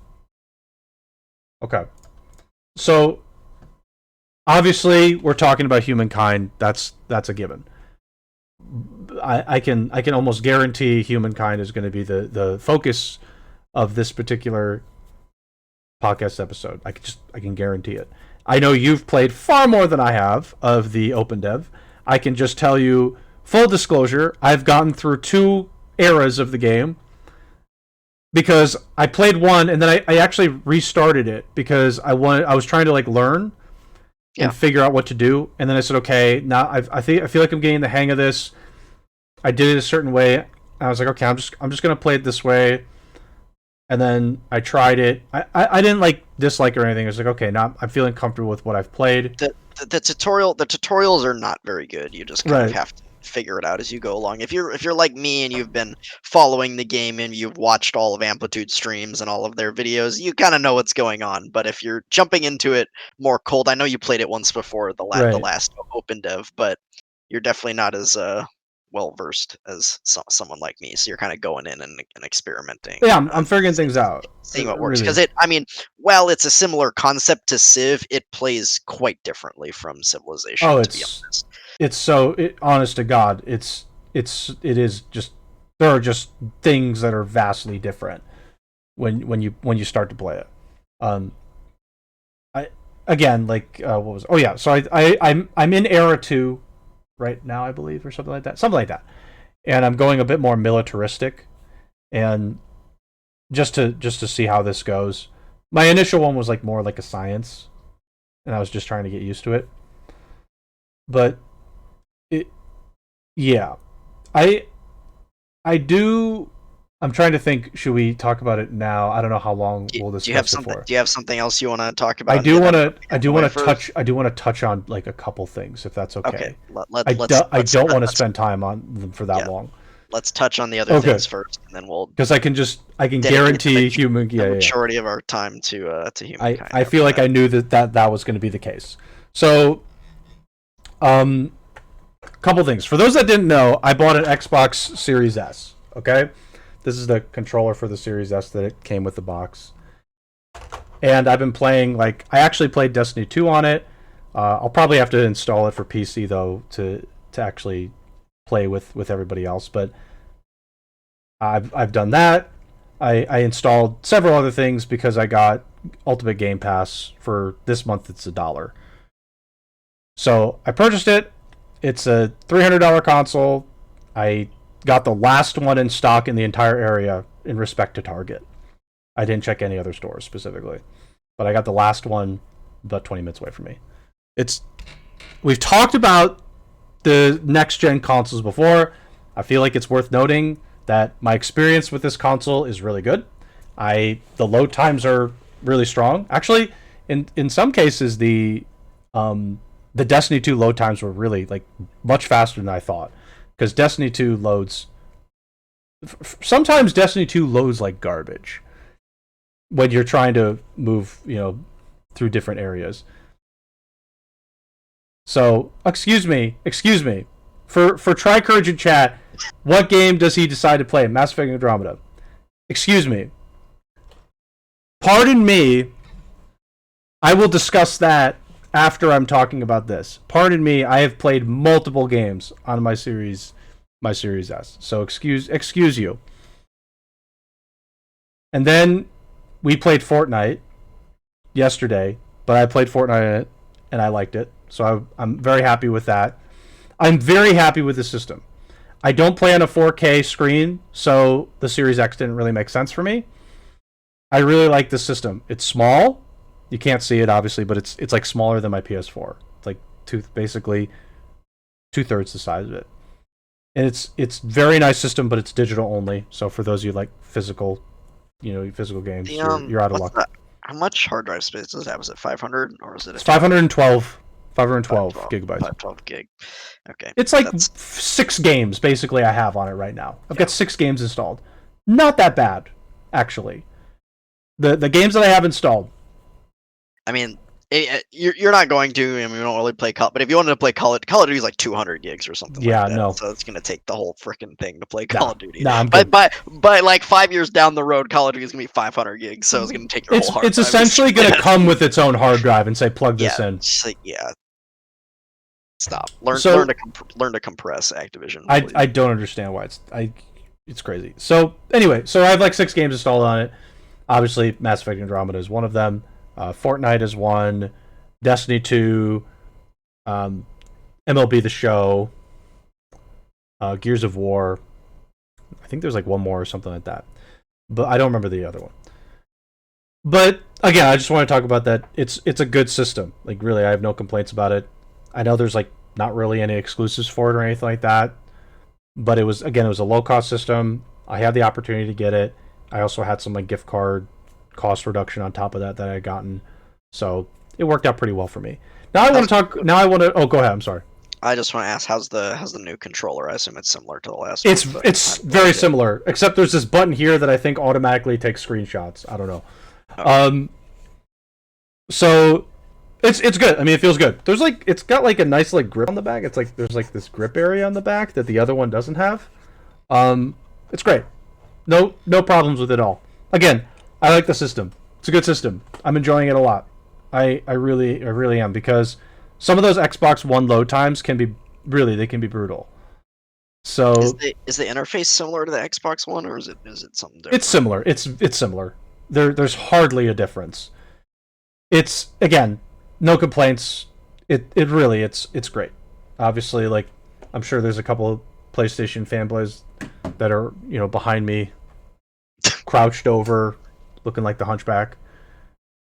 Okay. So, obviously, we're talking about Humankind. That's a given. I can almost guarantee Humankind is going to be the focus of this particular podcast episode. I can guarantee it. I know you've played far more than I have of the OpenDev. I can just tell you, full disclosure, I've gotten through 2 eras of the game. Because I played one and then I actually restarted it because I was trying to like learn and figure out what to do, and then I said, okay, now I feel like I'm getting the hang of this. I did it a certain way. I was like, okay, I'm just gonna play it this way, and then I tried it. I didn't like dislike it or anything. I was like, okay, now I'm feeling comfortable with what I've played. The tutorials are not very good. You just kind of have to figure it out as you go along. If you're like me and you've been following the game and you've watched all of Amplitude streams and all of their videos, you kind of know what's going on. But if you're jumping into it more cold, I know you played it once before the last OpenDev, but you're definitely not as well versed as someone like me. So you're kind of going in and experimenting. Yeah, I'm figuring things out, seeing what works, because it's a similar concept to Civ. It plays quite differently from Civilization. To be honest. It's honest to God, it is just, there are just things that are vastly different when you start to play it. So I'm in era 2 right now, I believe, or something like that, and I'm going a bit more militaristic, and just to see how this goes. My initial one was like more like a science, and I was just trying to get used to it, but I'm trying to think, should we talk about it now? I don't know how long we'll discuss it for. Do you have something else you want to talk about? I do want to touch on like a couple things, if that's okay. I don't want to spend time on them for that long. Let's touch on the other things first, and then we'll. Because I can guarantee the majority of our time to Humankind. I feel like I knew that was going to be the case. So, couple things. For those that didn't know, I bought an Xbox Series S. Okay, this is the controller for the Series S that it came with the box, and I've been playing. I actually played Destiny 2 on it. I'll probably have to install it for PC though to actually play with everybody else. But I've done that. I installed several other things because I got Ultimate Game Pass for this month. It's $1. So I purchased it. It's a $300 console. I got the last one in stock in the entire area in respect to Target. I didn't check any other stores specifically, but I got the last one about 20 minutes away from me. We've talked about the next gen consoles before. I feel like it's worth noting that my experience with this console is really good. The load times are really strong. Actually, in some cases the Destiny 2 load times were really like much faster than I thought, because Destiny 2 loads sometimes Destiny 2 loads like garbage when you're trying to move, through different areas. So, excuse me. For Tricourage in chat, what game does he decide to play? Mass Effect Andromeda. Excuse me. Pardon me. I will discuss that after I'm talking about this. Pardon me, I have played multiple games on my Series S. So excuse you. And then we played Fortnite yesterday, but I played Fortnite in it and I liked it. So I'm very happy with that. I'm very happy with the system. I don't play on a 4K screen, so the Series X didn't really make sense for me. I really like the system. It's small. You can't see it obviously, but it's like smaller than my PS4. It's like basically 2/3 the size of it. And it's very nice system, but it's digital only. So for those of you like physical games, you're out of luck. How much hard drive space does it have? Is it 500 or is it? It's 512 gigabytes. 512 gig. Okay. It's like 6 games basically I have on it right now. I've got 6 games installed. Not that bad, actually. The games that I have installed. I mean, you're not going to. I mean, we don't really play Call, but if you wanted to play Call of Duty is like 200 gigs or something. Yeah, like that. no. So it's gonna take the whole freaking thing to play Call of Duty. No, I'm good. But like 5 years down the road, Call of Duty is gonna be 500 gigs. So it's gonna take your whole hard drive. It's essentially gonna come with its own hard drive and say plug this in. Yeah. Stop. Learn to compress Activision. I don't understand why it's crazy. So anyway, I have like 6 games installed on it. Obviously, Mass Effect Andromeda is one of them. Fortnite is one. Destiny 2. MLB The Show. Gears of War. I think there's like one more or something like that, but I don't remember the other one. But again, I just want to talk about that. It's a good system. Like really, I have no complaints about it. I know there's like not really any exclusives for it or anything like that, but it was a low cost system. I had the opportunity to get it. I also had some like gift card cost reduction on top of that I had gotten, so it worked out pretty well for me. Now I want to. Oh, go ahead. I'm sorry. I just want to ask, how's the new controller? I assume it's similar to the last one. It's very similar, except there's this button here that I think automatically takes screenshots. I don't know. Okay. So it's good. I mean, it feels good. There's like it's got like a nice like grip on the back. It's like there's like this grip area on the back that the other one doesn't have. It's great. No problems with it all. Again, I like the system. It's a good system. I'm enjoying it a lot. I really am, because some of those Xbox One load times can be brutal. So is the interface similar to the Xbox One, or is it something different? It's similar. It's similar. There's hardly a difference. It's again, no complaints. It's great. Obviously, like I'm sure there's a couple of PlayStation fanboys that are behind me, crouched over, looking like the Hunchback,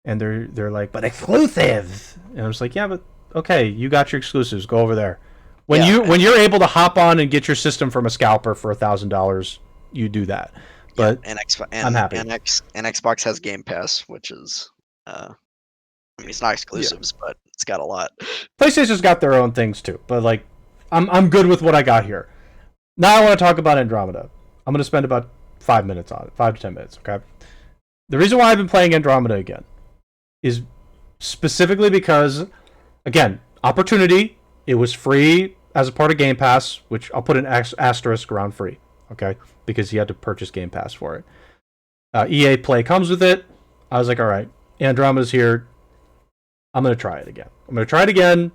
and they're like, but exclusives. And I'm just like, yeah, but okay, you got your exclusives. Go over there. When you're able to hop on and get your system from a scalper for $1,000, you do that. But I'm happy. And Xbox has Game Pass, which is, I mean, it's not exclusives, but it's got a lot. PlayStation's got their own things too, but like, I'm good with what I got here. Now I want to talk about Andromeda. I'm going to spend about 5 minutes on it, 5 to 10 minutes. Okay. The reason why I've been playing Andromeda again is specifically because, again, opportunity. It was free as a part of Game Pass, which I'll put an asterisk around free, okay? Because you had to purchase Game Pass for it. EA Play comes with it. I was like, all right, Andromeda's here. I'm going to try it again.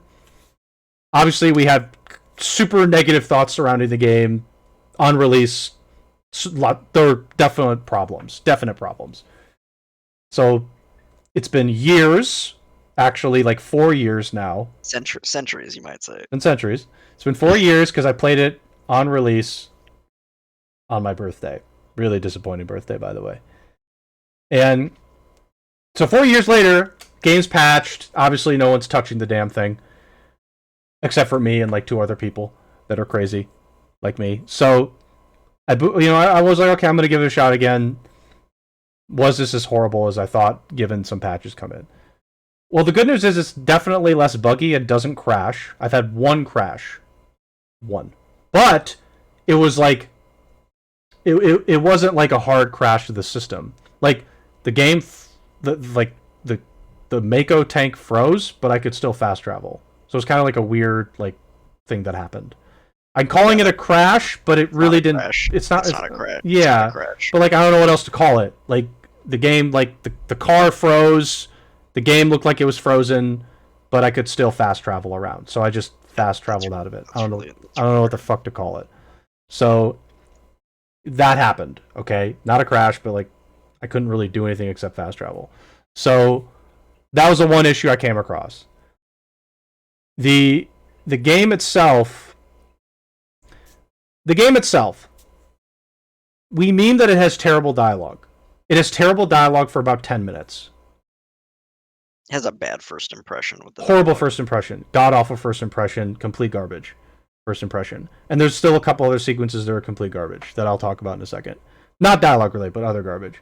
Obviously, we had super negative thoughts surrounding the game on release. There are definite problems. So it's been years, actually, like 4 years now. Centuries, you might say. And centuries. It's been 4 years because I played it on release on my birthday. Really disappointing birthday, by the way. And so 4 years later, game's patched. Obviously, no one's touching the damn thing. Except for me and like 2 other people that are crazy like me. So, I was like, okay, I'm going to give it a shot again. Was this as horrible as I thought, given some patches come in? Well, the good news is it's definitely less buggy. It doesn't crash. I've had one crash. One. But it was like... It wasn't like a hard crash to the system. Like, the game... The Mako tank froze, but I could still fast travel. So it's kind of like a weird like thing that happened. I'm calling it a crash, but it really didn't. It's not a crash. Yeah, a crash. But like I don't know what else to call it. Like the game, like the car froze. The game looked like it was frozen, but I could still fast travel around. So I just fast traveled out of it. I don't know what the fuck to call it. So that happened. Okay, not a crash, but like I couldn't really do anything except fast travel. So that was the one issue I came across. The game itself, we meme that it has terrible dialogue. It has terrible dialogue for about 10 minutes. It has a bad first impression with the horrible first impression, god awful first impression, complete garbage first impression. And there's still a couple other sequences that are complete garbage that I'll talk about in a second. Not dialogue related, but other garbage.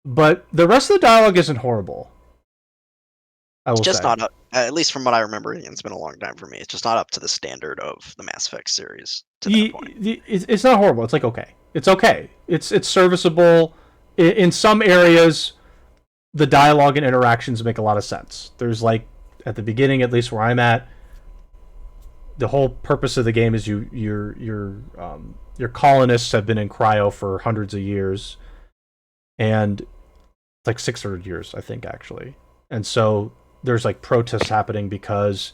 But the rest of the dialogue isn't horrible. It's just not up, at least from what I remember, and it's been a long time for me. It's just not up to the standard of the Mass Effect series. To that point. It's not horrible. It's like okay. It's okay. It's serviceable. In some areas, the dialogue and interactions make a lot of sense. There's like at the beginning, at least where I'm at, the whole purpose of the game is your colonists have been in cryo for hundreds of years, and like 600 years, I think actually, and so there's like protests happening because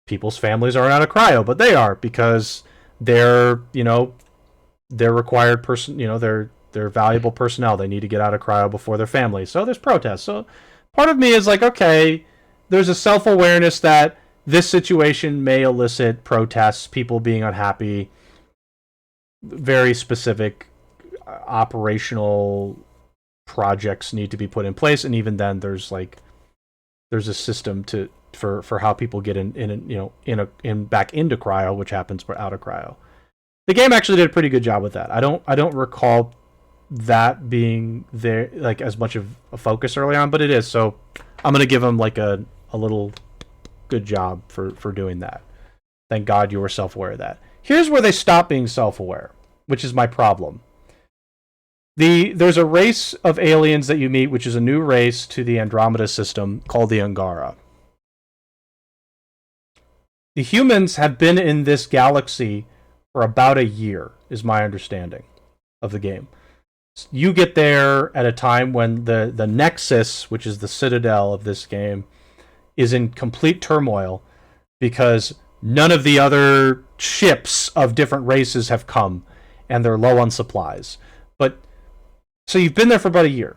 people's families aren't out of cryo, but they are because they're required person, they're valuable personnel. They need to get out of cryo before their family. So there's protests. So part of me is like, okay, there's a self-awareness that this situation may elicit protests, people being unhappy, very specific operational projects need to be put in place, and even then there's a system for how people get in back into cryo, which happens out of cryo. The game actually did a pretty good job with that. I don't recall that being there like as much of a focus early on, but it is. So I'm gonna give them like a little good job for doing that. Thank God you were self-aware of that. Here's where they stop being self-aware, which is my problem. There's a race of aliens that you meet, which is a new race to the Andromeda system called the Angara. The humans have been in this galaxy for about a year, is my understanding of the game. You get there at a time when the Nexus, which is the citadel of this game, is in complete turmoil because none of the other ships of different races have come and they're low on supplies. But so you've been there for about a year.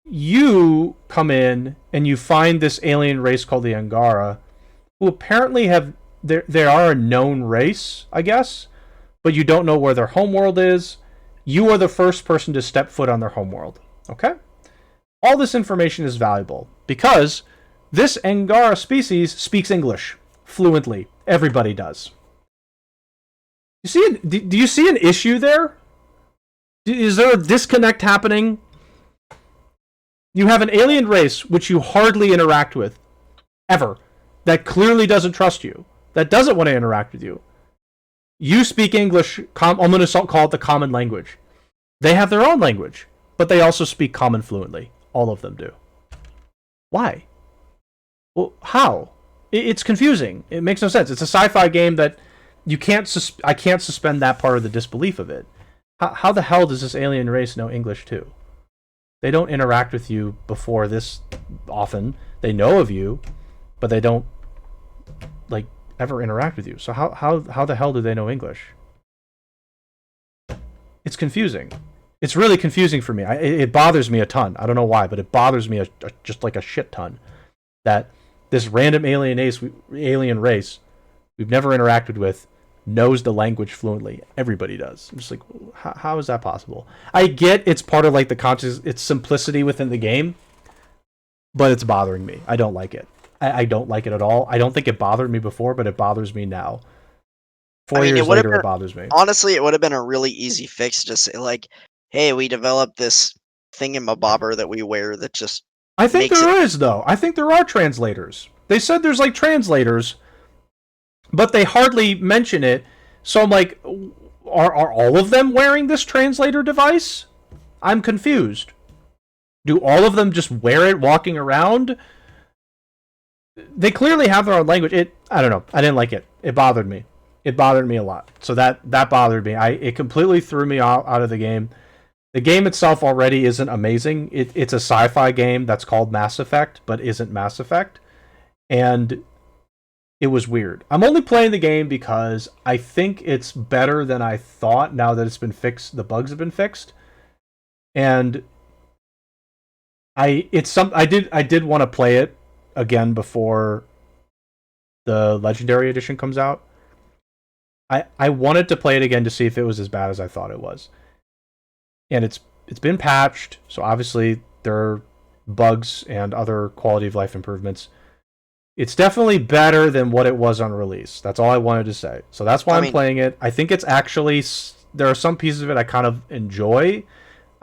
You come in and you find this alien race called the Angara, who apparently they are a known race, I guess, but you don't know where their homeworld is. You are the first person to step foot on their homeworld. Okay? All this information is valuable because this Angara species speaks English fluently. Everybody does. Do you see an issue there? Is there a disconnect happening? You have an alien race which you hardly interact with, ever, that clearly doesn't trust you, that doesn't want to interact with you. You speak English, I'm going to call it the common language. They have their own language, but they also speak common fluently. All of them do. Why? Well, how? It's confusing. It makes no sense. It's a sci-fi game that I can't suspend that part of the disbelief of it. How the hell does this alien race know English too? They don't interact with you before this often. They know of you, but they don't like ever interact with you. So how the hell do they know English? it's confusing. It's really confusing for me. It bothers me a ton. I don't know why, but it bothers me just like a shit ton that this random alien race we've never interacted with knows the language fluently. Everybody does. I'm just like, how is that possible? I get it's part of like the conscious, it's simplicity within the game, but it's bothering me. I don't like it. I don't like it at all. I don't think it bothered me before, but it bothers me now. 4 years later, it bothers me. Honestly, it would have been a really easy fix. Just say like, hey, we developed this thingamabobber that we wear that just. I think there is though. I think there are translators. They said there's like translators, but they hardly mention it. So I'm like, are all of them wearing this translator device? I'm confused. Do all of them just wear it walking around? They clearly have their own language. I don't know. I didn't like it. It bothered me. It bothered me a lot. So that bothered me. It completely threw me out of the game. The game itself already isn't amazing. It's a sci-fi game that's called Mass Effect, but isn't Mass Effect. And it was weird. I'm only playing the game because I think it's better than I thought now that it's been fixed. The bugs have been fixed. And I did want to play it again before the Legendary Edition comes out. I wanted to play it again to see if it was as bad as I thought it was. And it's been patched, so obviously there are bugs and other quality of life improvements. It's definitely better than what it was on release. That's all I wanted to say. So that's why I'm playing it. I think it's actually, there are some pieces of it I kind of enjoy.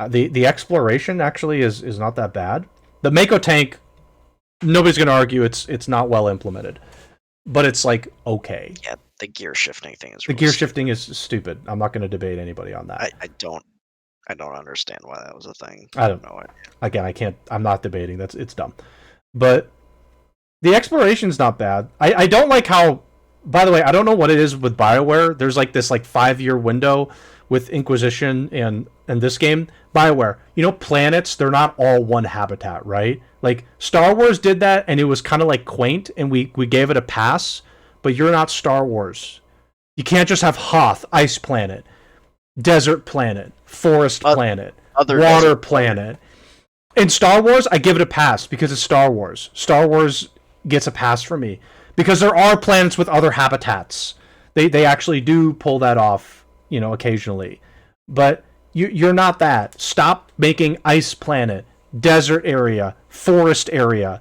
The exploration actually is not that bad. The Mako tank, nobody's going to argue it's not well implemented. But it's like, okay. Yeah, the gear shifting thing is really gear shifting is stupid. I'm not going to debate anybody on that. I don't understand why that was a thing. I don't know. Again, I'm not debating. It's dumb. But the exploration's not bad. I don't like how, by the way, I don't know what it is with BioWare. There's like this 5-year window with Inquisition and this game. BioWare, planets, they're not all one habitat, right? Like Star Wars did that and it was kind of like quaint and we gave it a pass, but you're not Star Wars. You can't just have Hoth, ice planet, desert planet, forest planet, water planet. In Star Wars, I give it a pass because it's Star Wars. Star Wars gets a pass for me because there are planets with other habitats. They actually do pull that off, occasionally. But you're not that. Stop making ice planet, desert area, forest area.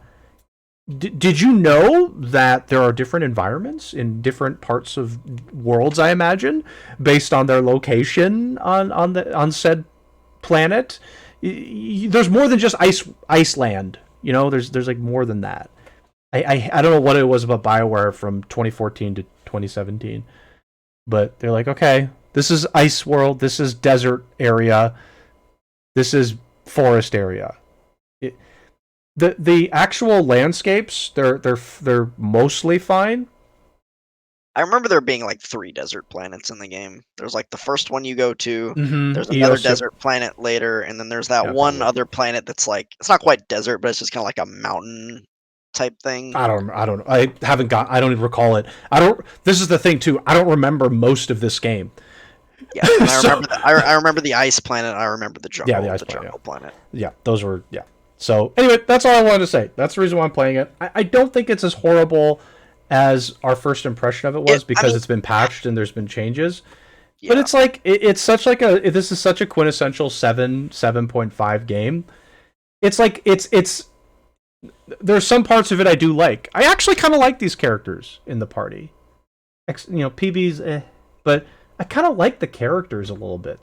Did you know that there are different environments in different parts of worlds, I imagine, based on their location on said planet? There's more than just Iceland. There's like more than that. I don't know what it was about BioWare from 2014 to 2017, but they're like, okay, this is ice world, this is desert area, this is forest area. The actual landscapes, they're mostly fine. I remember there being like 3 desert planets in the game. There's like the first one you go to. Mm-hmm. There's another desert planet later, and then there's that one other planet that's like, it's not quite desert, but it's just kind of like a mountain type thing. I don't know. I don't even recall it. This is the thing too. I don't remember most of this game. Yeah, and I remember the ice planet. I remember the jungle. Yeah, the ice planet. Yeah, those were So anyway, that's all I wanted to say. That's the reason why I'm playing it. I don't think it's as horrible as our first impression of it was because it's been patched and there's been changes. Yeah. But it's like it's such like this is such a quintessential 7.5 game. It's like it's there's some parts of it I do like. I actually kind of like these characters in the party. PB's but I kind of like the characters a little bit.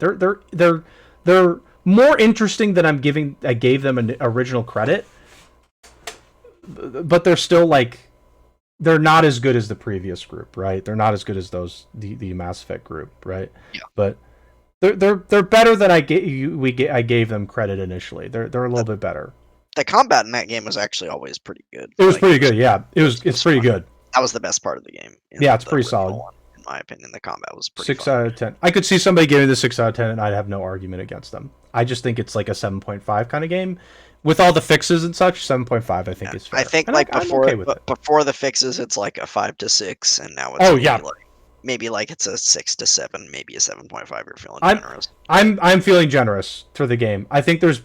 They're more interesting than I gave them an original credit. But they're still like they're not as good as the previous group, right? They're not as good as the Mass Effect group, right? Yeah. But they're better than I gave them credit initially. They're a little bit better. The combat in that game was actually always pretty good. It was pretty good, yeah. It's pretty good. That was the best part of the game. Yeah, it's pretty solid. In my opinion, the combat was pretty 6 out of 10. I could see somebody giving this 6 out of 10 and I'd have no argument against them. I just think it's like a 7.5 kind of game. With all the fixes and such, 7.5 I think is fair. I think and before the fixes it's like a 5 to 6 and now it's maybe like it's a 6 to 7, maybe a 7.5. You're feeling I'm generous. I'm feeling generous for the game. I think it's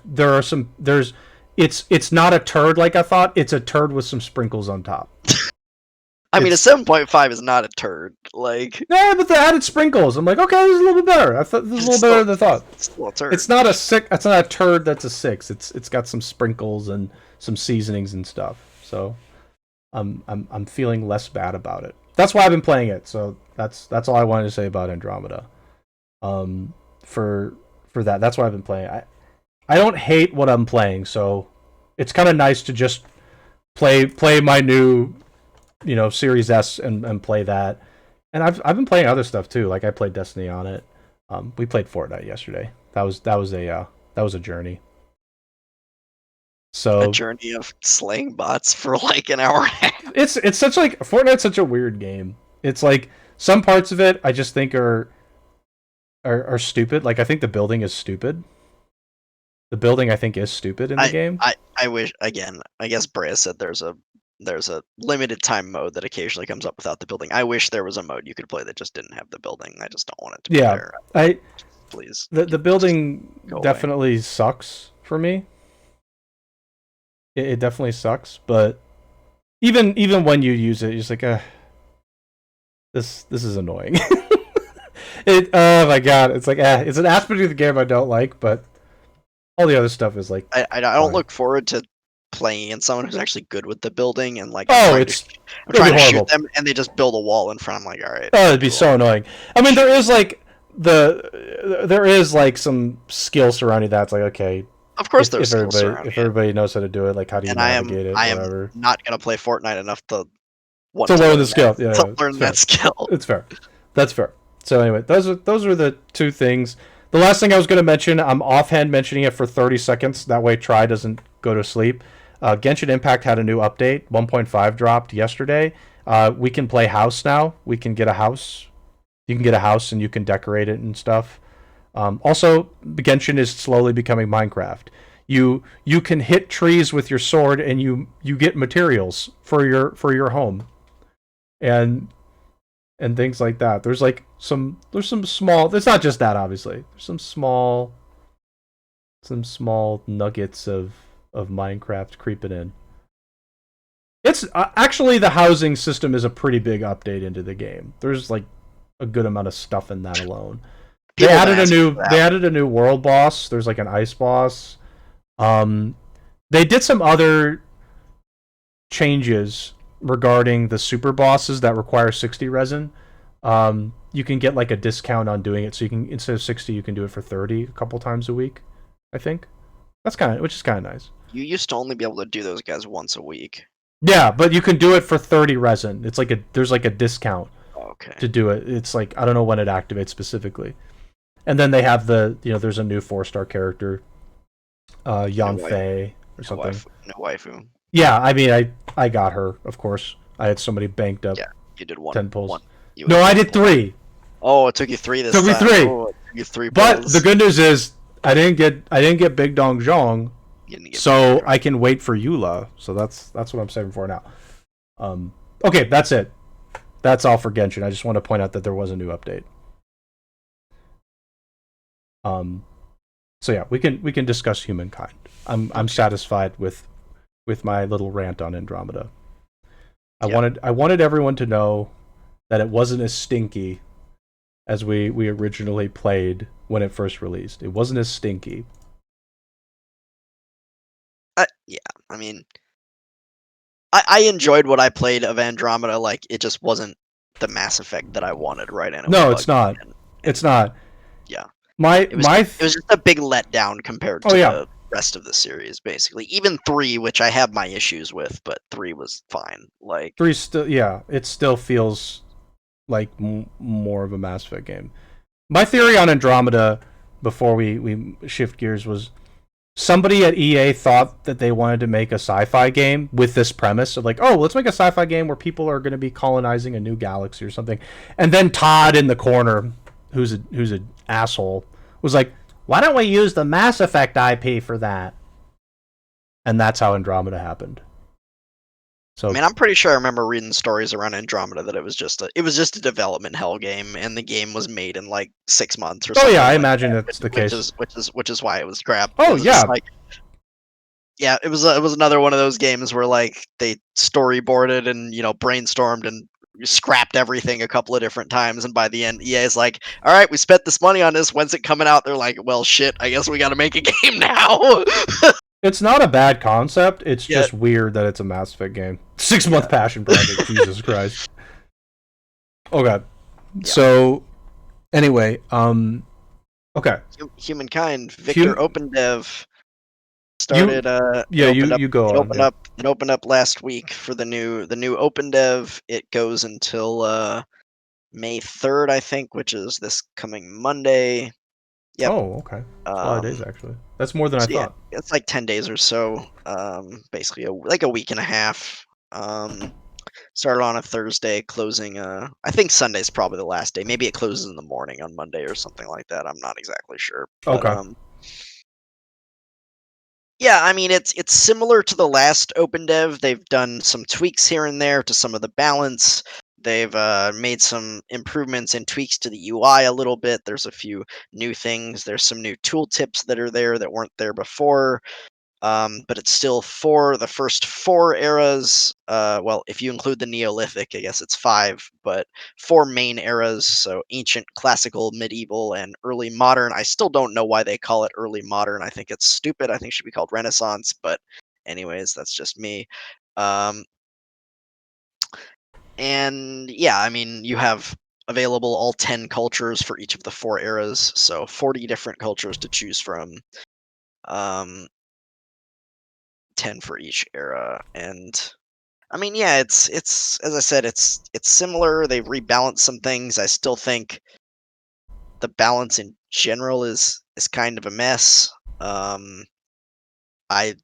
not a turd like I thought. It's a turd with some sprinkles on top. I mean, a 7.5 is not a turd. Like, yeah, but the added sprinkles, I'm like, okay, this is a little bit better. I thought this is a little better than I thought. It's still a turd. It's not a sick. It's not a turd. That's a 6. It's got some sprinkles and some seasonings and stuff. So, I'm feeling less bad about it. That's why I've been playing it. So that's all I wanted to say about Andromeda. For that's why I've been playing. I don't hate what I'm playing, so it's kind of nice to just play my new, Series S and play that. And I've been playing other stuff too. Like I played Destiny on it. We played Fortnite yesterday. That was a journey. So a journey of slaying bots for like an hour and a half. It's such like Fortnite's such a weird game. It's like some parts of it I just think are stupid. Like I think the building is stupid. The building I think is stupid in the game. I wish, again, I guess Brea said there's a limited time mode that occasionally comes up without the building. I wish there was a mode you could play that just didn't have the building. I just don't want it to be there. Please. The building definitely sucks for me. It definitely sucks, but even when you use it, you're just like, this is annoying. Oh my god, it's like, it's an aspect of the game I don't like, but all the other stuff is like, I don't look forward to playing against someone who's actually good with the building and like, I'm trying to shoot them and they just build a wall in front. I'm like, all right. Oh, it'd be so annoying. I mean, there is like some skill surrounding that. It's like, okay, of course there's if everybody knows how to do it, like how do you navigate it? I am not gonna play Fortnite enough to learn the skill. To learn that skill. It's fair. That's fair. So anyway, those are the two things. The last thing I was going to mention, I'm offhand mentioning it for 30 seconds. That way, Try doesn't go to sleep. Genshin Impact had a new update. 1.5 dropped yesterday. We can play house now. We can get a house. You can get a house and you can decorate it and stuff. Also, Genshin is slowly becoming Minecraft. You can hit trees with your sword and you get materials for your home, and things like that. There's some small. It's not just that, obviously. There's some small nuggets of Minecraft creeping in. It's actually, the housing system is a pretty big update into the game. There's like a good amount of stuff in that alone. They added a new world boss. There's like an ice boss. They did some other changes regarding the super bosses that require 60 resin. You can get like a discount on doing it, so you can, instead of 60, you can do it for 30 a couple times a week, I think. Which is kind of nice. You used to only be able to do those guys once a week. Yeah, but you can do it for 30 resin. It's like there's like a discount to do it. It's like, I don't know when it activates specifically. And then they have there's a new 4-star character, Yanfei or something. No waifu. Yeah, I mean, I got her, of course. I had somebody banked up. Yeah, you did 10 pulls. No, I did 3. Oh, it took you 3 this time. Took me 3. Oh, it took you 3 but pulls. The good news is I didn't get Big Dong Zhong, so I can wait for Eula. So that's what I'm saving for now. Okay, that's it. That's all for Genshin. I just want to point out that there was a new update. So yeah, we can discuss Humankind. I'm satisfied with my little rant on Andromeda. I wanted everyone to know that it wasn't as stinky as we originally played when it first released. It wasn't as stinky. Yeah, I mean, I enjoyed what I played of Andromeda. Like, it just wasn't the Mass Effect that I wanted, right? And no, it's not. It's not. Yeah. It was just a big letdown compared to the rest of the series, basically. Even 3, which I have my issues with, but 3 was fine. Like 3 still, yeah, it still feels like more of a Mass Effect game. My theory on Andromeda, before we shift gears, was somebody at EA thought that they wanted to make a sci-fi game with this premise of like, oh, let's make a sci-fi game where people are going to be colonizing a new galaxy or something. And then Todd in the corner, who's an asshole, was like, why don't we use the Mass Effect IP for that? And that's how Andromeda happened. So I mean, I'm pretty sure I remember reading stories around Andromeda that it was just a development hell game, and the game was made in like 6 months or oh something yeah, I like imagine that, that's the case. which is why it was crap. It Oh was just yeah, like, yeah, it was another one of those games where like they storyboarded and brainstormed and scrapped everything a couple of different times, and by the end, EA is like, "All right, we spent this money on this. When's it coming out?" They're like, "Well, shit, I guess we got to make a game now." it's not a bad concept. It's Yeah, just weird that it's a Mass Effect game. 6 month yeah, passion project. Jesus Christ. Okay. yeah. So anyway, okay. Humankind, Victor Hum- OpenDev you started. yeah, you go on. Yeah. It opened up last week for the new OpenDev. It goes until May 3rd, I think, which is this coming Monday. Yep. Oh, okay. It's a lot of days Um, actually. That's more than I so yeah, thought. it's like 10 days or so. Basically like a week and a half. Started on a Thursday, closing I think Sunday's probably the last day. Maybe it closes in the morning on Monday or something like that. I'm not exactly sure. But Okay. yeah, I mean it's similar to the last OpenDev. They've done some tweaks here and there to some of the balance. They've made some improvements and tweaks to the UI a little bit. There's a few new things. There's some new tooltips that are there that weren't there before. But it's still the first four eras. Well, if you include the Neolithic, I guess it's five, but four main eras. So ancient, classical, medieval, and early modern. I still don't know why they call it early modern. I think it's stupid. I think it should be called Renaissance. But, anyways, that's just me. Um, and yeah, I mean, you have available all 10 cultures for each of the four eras. So 40 different cultures to choose from. Um, 10 for each era. And I mean, yeah, it's as I said, it's similar. They've rebalanced some things. I still think the balance in general is kind of a mess. I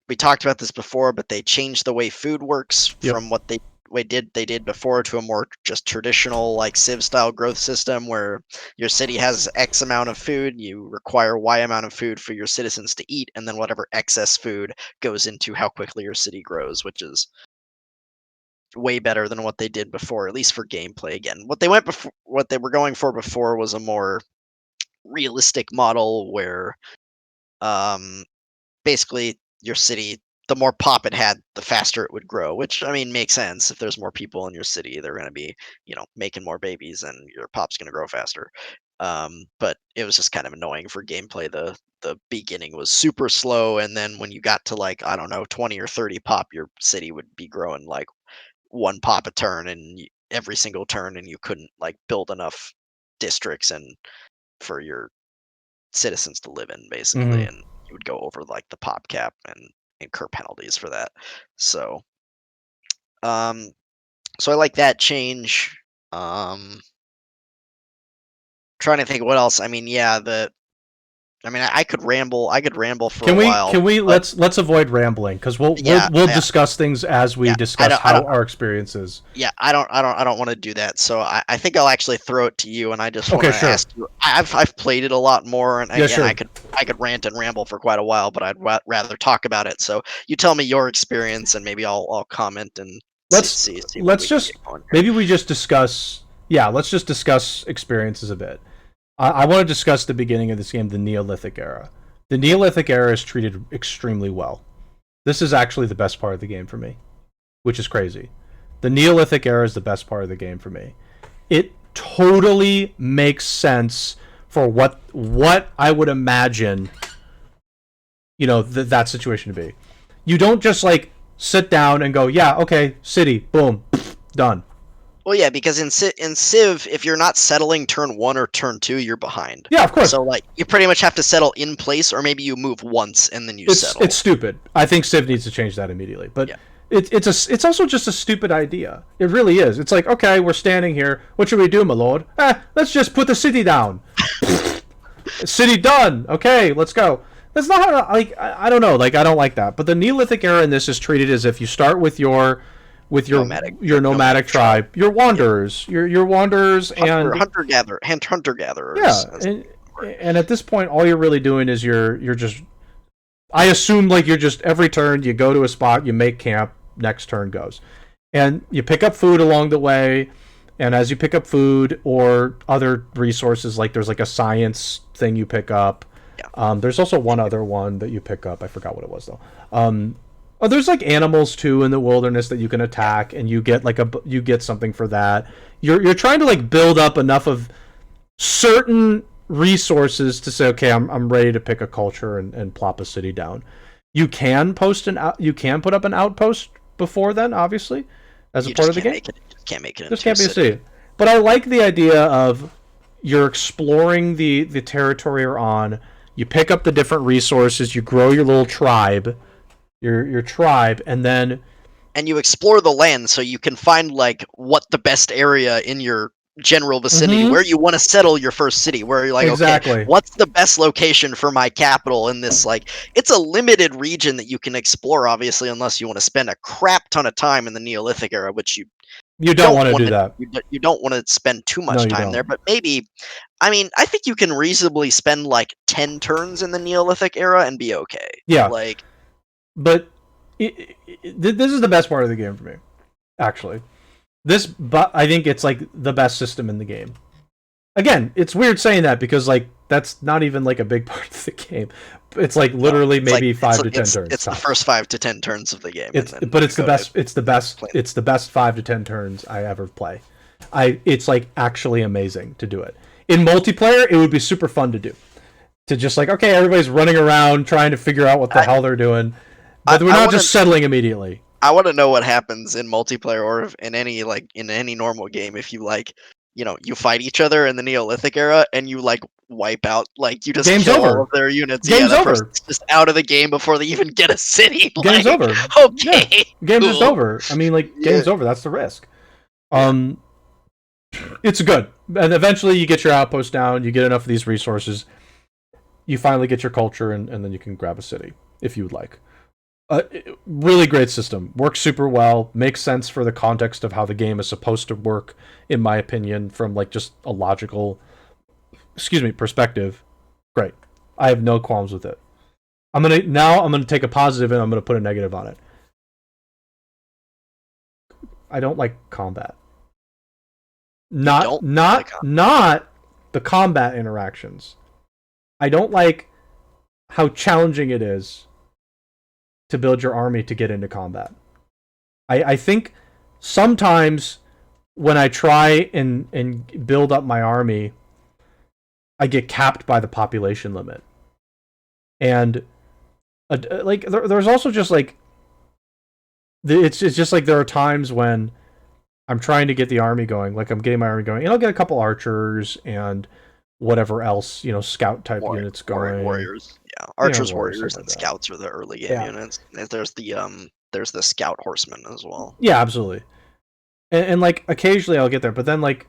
We talked about this before, but they changed the way food works Yep. from what they did before to a more just traditional like Civ style growth system where your city has X amount of food, you require Y amount of food for your citizens to eat, and then whatever excess food goes into how quickly your city grows, which is way better than what they did before, at least for gameplay. Again, what they were going for before was a more realistic model where um, basically your city, the more pop it had, the faster it would grow. Which I mean makes sense. If there's more people in your city, they're going to be making more babies, and your pop's going to grow faster. But it was just kind of annoying for gameplay. The beginning was super slow, and then when you got to like I don't know 20 or 30 pop, your city would be growing like one pop a turn and every single turn, and you couldn't like build enough districts and for your citizens to live in basically, Mm-hmm. and you would go over like the pop cap and incur penalties for that. So um so I like that change. Trying to think what else. I mean, yeah, I could ramble. I could ramble for a while, Can we but let's avoid rambling because yeah, we'll yeah, discuss things as we yeah. discuss I how don't. our experience is. Yeah, I don't want to do that. So I think I'll actually throw it to you, and I just want Okay, to sure. ask you. I've played it a lot more, and Yeah, again, sure. I could rant and ramble for quite a while, but I'd rather talk about it. So you tell me your experience, and maybe I'll comment and Let's see what we can get just going here. maybe we just discuss. Yeah, let's just discuss experiences a bit. I want to discuss the beginning of this game, the Neolithic era. The Neolithic era is treated extremely well. This is actually the best part of the game for me, which is crazy. The Neolithic era is the best part of the game for me. It totally makes sense for what I would imagine, that situation to be. You don't just like sit down and go, yeah, okay, city, boom, done. Well, yeah, because in Civ, if you're not settling turn 1 or turn 2, you're behind. Yeah, of course. So like you pretty much have to settle in place, or maybe you move once and then you settle. It's stupid. I think Civ needs to change that immediately. But Yeah. it's also just a stupid idea. It really is. It's like, okay, we're standing here. What should we do, my lord? Let's just put the city down. City done. Okay, let's go. That's not how, like I don't know. Like I don't like that. But the Neolithic era in this is treated as if you start with your nomadic tribe, your wanderers, your wanderers, and hunter gatherers. yeah, and at this point, all you're really doing is you're just. I assume like you're just every turn you go to a spot, you make camp, next turn goes. And you pick up food along the way, and as you pick up food or other resources, like there's like a science thing you pick up. Yeah. There's also one other one that you pick up. I forgot what it was though. There's like animals too in the wilderness that you can attack, and you get you get something for that. You're trying to like build up enough of certain resources to say, okay, I'm ready to pick a culture and plop a city down. You can put up an outpost before then, obviously, as a part of the game. Can't make it. Just can't be a city. But I like the idea of you're exploring the territory you're on. You pick up the different resources. You grow your little tribe, your tribe, and you explore the land so you can find like what the best area in your general vicinity where you want to settle your first city, where you're like, okay, what's the best location for my capital in this? Like, it's a limited region that you can explore, obviously, unless you want to spend a crap ton of time in the Neolithic era, which you don't want to do that. You don't want to spend too much time there, but maybe, I mean, I think you can reasonably spend like 10 turns in the Neolithic era and be okay. Yeah. Like, but this is the best part of the game for me, actually. But I think it's like the best system in the game. Again, it's weird saying that because like that's not even like a big part of the game. It's like literally maybe 5 to 10 turns. It's the first 5 to 10 turns of the game. It's the best. It's the best 5 to 10 turns I ever play. It's like actually amazing to do it. In multiplayer, it would be super fun to do. To just like, okay, everybody's running around trying to figure out what the hell they're doing, but we're not just settling immediately. I want to know what happens in multiplayer or in any normal game if you like, you fight each other in the Neolithic era and you like wipe out, like you just kill all of their units. Game's over. Just out of the game before they even get a city. Game's over. Okay. Yeah. Game's just over. I mean, like game's over. That's the risk. It's good, and eventually you get your outpost down. You get enough of these resources. You finally get your culture, and then you can grab a city if you would like. Really great system. Works super well. Makes sense for the context of how the game is supposed to work, in my opinion, from like just a logical, perspective. Great. I have no qualms with it. I'm gonna take a positive and I'm gonna put a negative on it. I don't like combat. Not the combat interactions. I don't like how challenging it is to build your army to get into combat. I think sometimes when I try and build up my army, I get capped by the population limit. And like there's also just like it's just like there are times when I'm trying to get the army going, like I'm getting my army going, and I'll get a couple archers and whatever else, scout type units going. Warriors. Yeah, archers, warriors, and scouts are the early game units. There's the scout horsemen as well. Yeah, absolutely. And like occasionally I'll get there, but then like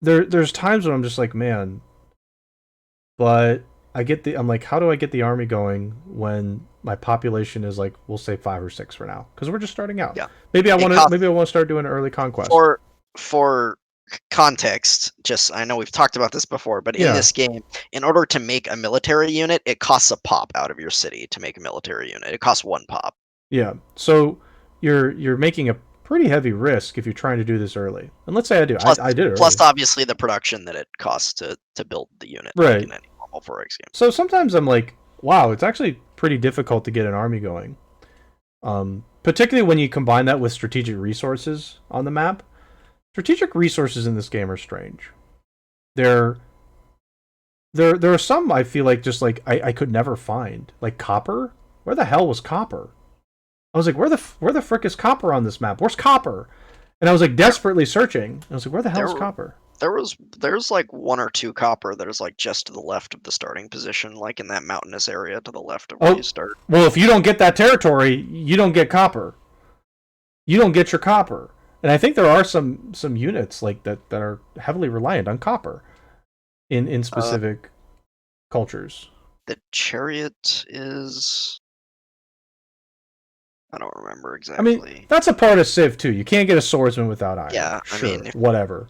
there's times when I'm just like, man, but I'm like, how do I get the army going when my population is like, we'll say 5 or 6 for now, because we're just starting out. Yeah. Maybe I want to start doing an early conquest. For context, just I know we've talked about this before, but in this game, in order to make a military unit, it costs a pop out of your city to make a military unit. It costs 1 pop. Yeah. So you're making a pretty heavy risk if you're trying to do this early. And let's say I do. I did it early. Plus obviously the production that it costs to build the unit. Right. Like in any normal 4X game. So sometimes I'm like, wow, it's actually pretty difficult to get an army going. Particularly when you combine that with strategic resources on the map. Strategic resources in this game are strange. There are some I feel like just like I could never find. Like copper? Where the hell was copper? I was like, where the frick is copper on this map? Where's copper? And I was like desperately searching. I was like, where the hell is copper? There's like 1 or 2 copper that is like just to the left of the starting position, like in that mountainous area to the left of where you start. Well, if you don't get that territory, you don't get copper. You don't get your copper. And I think there are some units like that are heavily reliant on copper in specific cultures. The chariot is, I don't remember exactly. I mean, that's a part of Civ too. You can't get a swordsman without iron. Yeah, sure, I mean, whatever.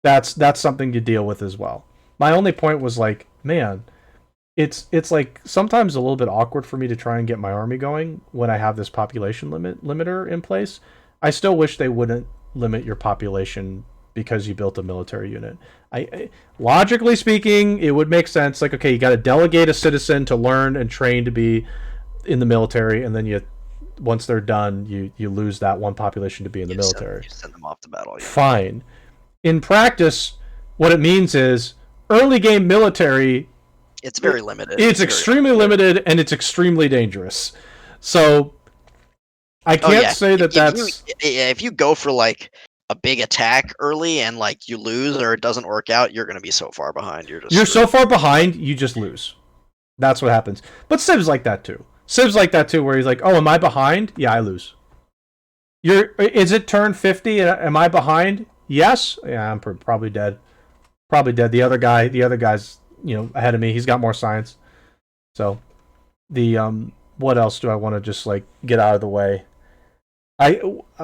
That's something to deal with as well. My only point was like, man, it's like sometimes a little bit awkward for me to try and get my army going when I have this population limiter in place. I still wish they wouldn't limit your population because you built a military unit. Logically speaking, it would make sense. Like, okay, you got to delegate a citizen to learn and train to be in the military, and then once they're done, you lose that one population to be in the military. You send them off to battle. Yeah. Fine. In practice, what it means is early game military. It's very limited. It's extremely limited, and it's extremely dangerous. So I can't say that that's... If you go for like a big attack early and like you lose or it doesn't work out, you're going to be so far behind. You're so far behind, you just lose. That's what happens. But Civ's like that too. Civ's like that too, where he's like, "Oh, am I behind? Yeah, I lose." Is it turn 50? Am I behind? Yes. Yeah, I'm probably dead. Probably dead. The other guy's ahead of me. He's got more science. So what else do I want to just like get out of the way?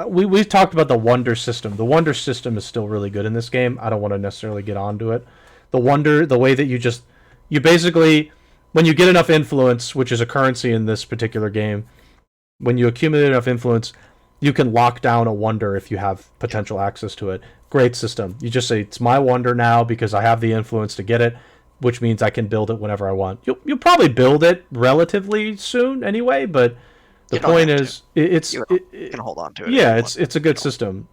We've talked about the wonder system. The wonder system is still really good in this game. I don't want to necessarily get onto it. The way that you basically, when you get enough influence, which is a currency in this particular game, when you accumulate enough influence, you can lock down a wonder if you have potential access to it. Great system. You just say, it's my wonder now because I have the influence to get it, which means I can build it whenever I want. You'll probably build it relatively soon anyway, but the point is, you can hold on to it. Yeah, it's a good system.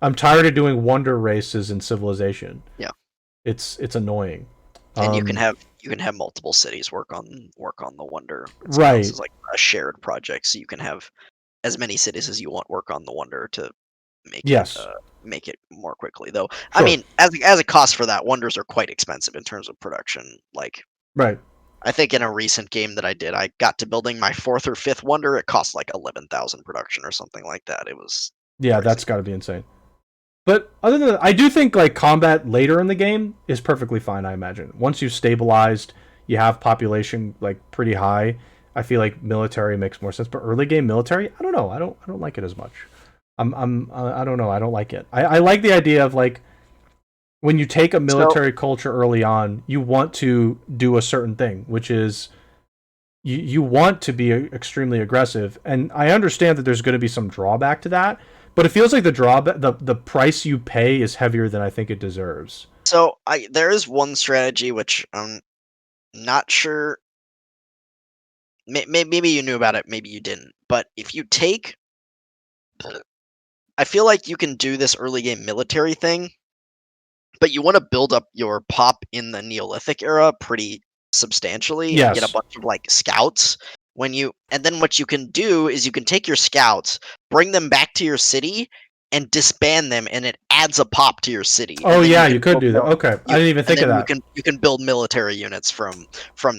I'm tired of doing wonder races in Civilization. Yeah, it's annoying. And you can have multiple cities work on the wonder. Right, it's like a shared project, so you can have as many cities as you want work on the wonder to make it more quickly. Though, sure. I mean, as a cost for that, wonders are quite expensive in terms of production. Like, right. I think in a recent game that I did, I got to building my 4th or 5th wonder. It cost like 11,000 production or something like that. It was crazy. That's got to be insane. But other than that, I do think like combat later in the game is perfectly fine. I imagine once you've stabilized, you have population like pretty high. I feel like military makes more sense. But early game military, I don't know. I don't like it as much. I don't know. I don't like it. I like the idea of like, when you take a military culture early on, you want to do a certain thing, which is you want to be extremely aggressive. And I understand that there's going to be some drawback to that, but it feels like the price you pay is heavier than I think it deserves. So there is one strategy which I'm not sure. Maybe you knew about it, maybe you didn't. But if you take, I feel like you can do this early game military thing. But you want to build up your pop in the Neolithic era pretty substantially and get a bunch of like scouts and then what you can do is you can take your scouts, bring them back to your city and disband them, and it adds a pop to your city. Oh yeah, you could do that. Okay. I didn't even think of that. You can build military units from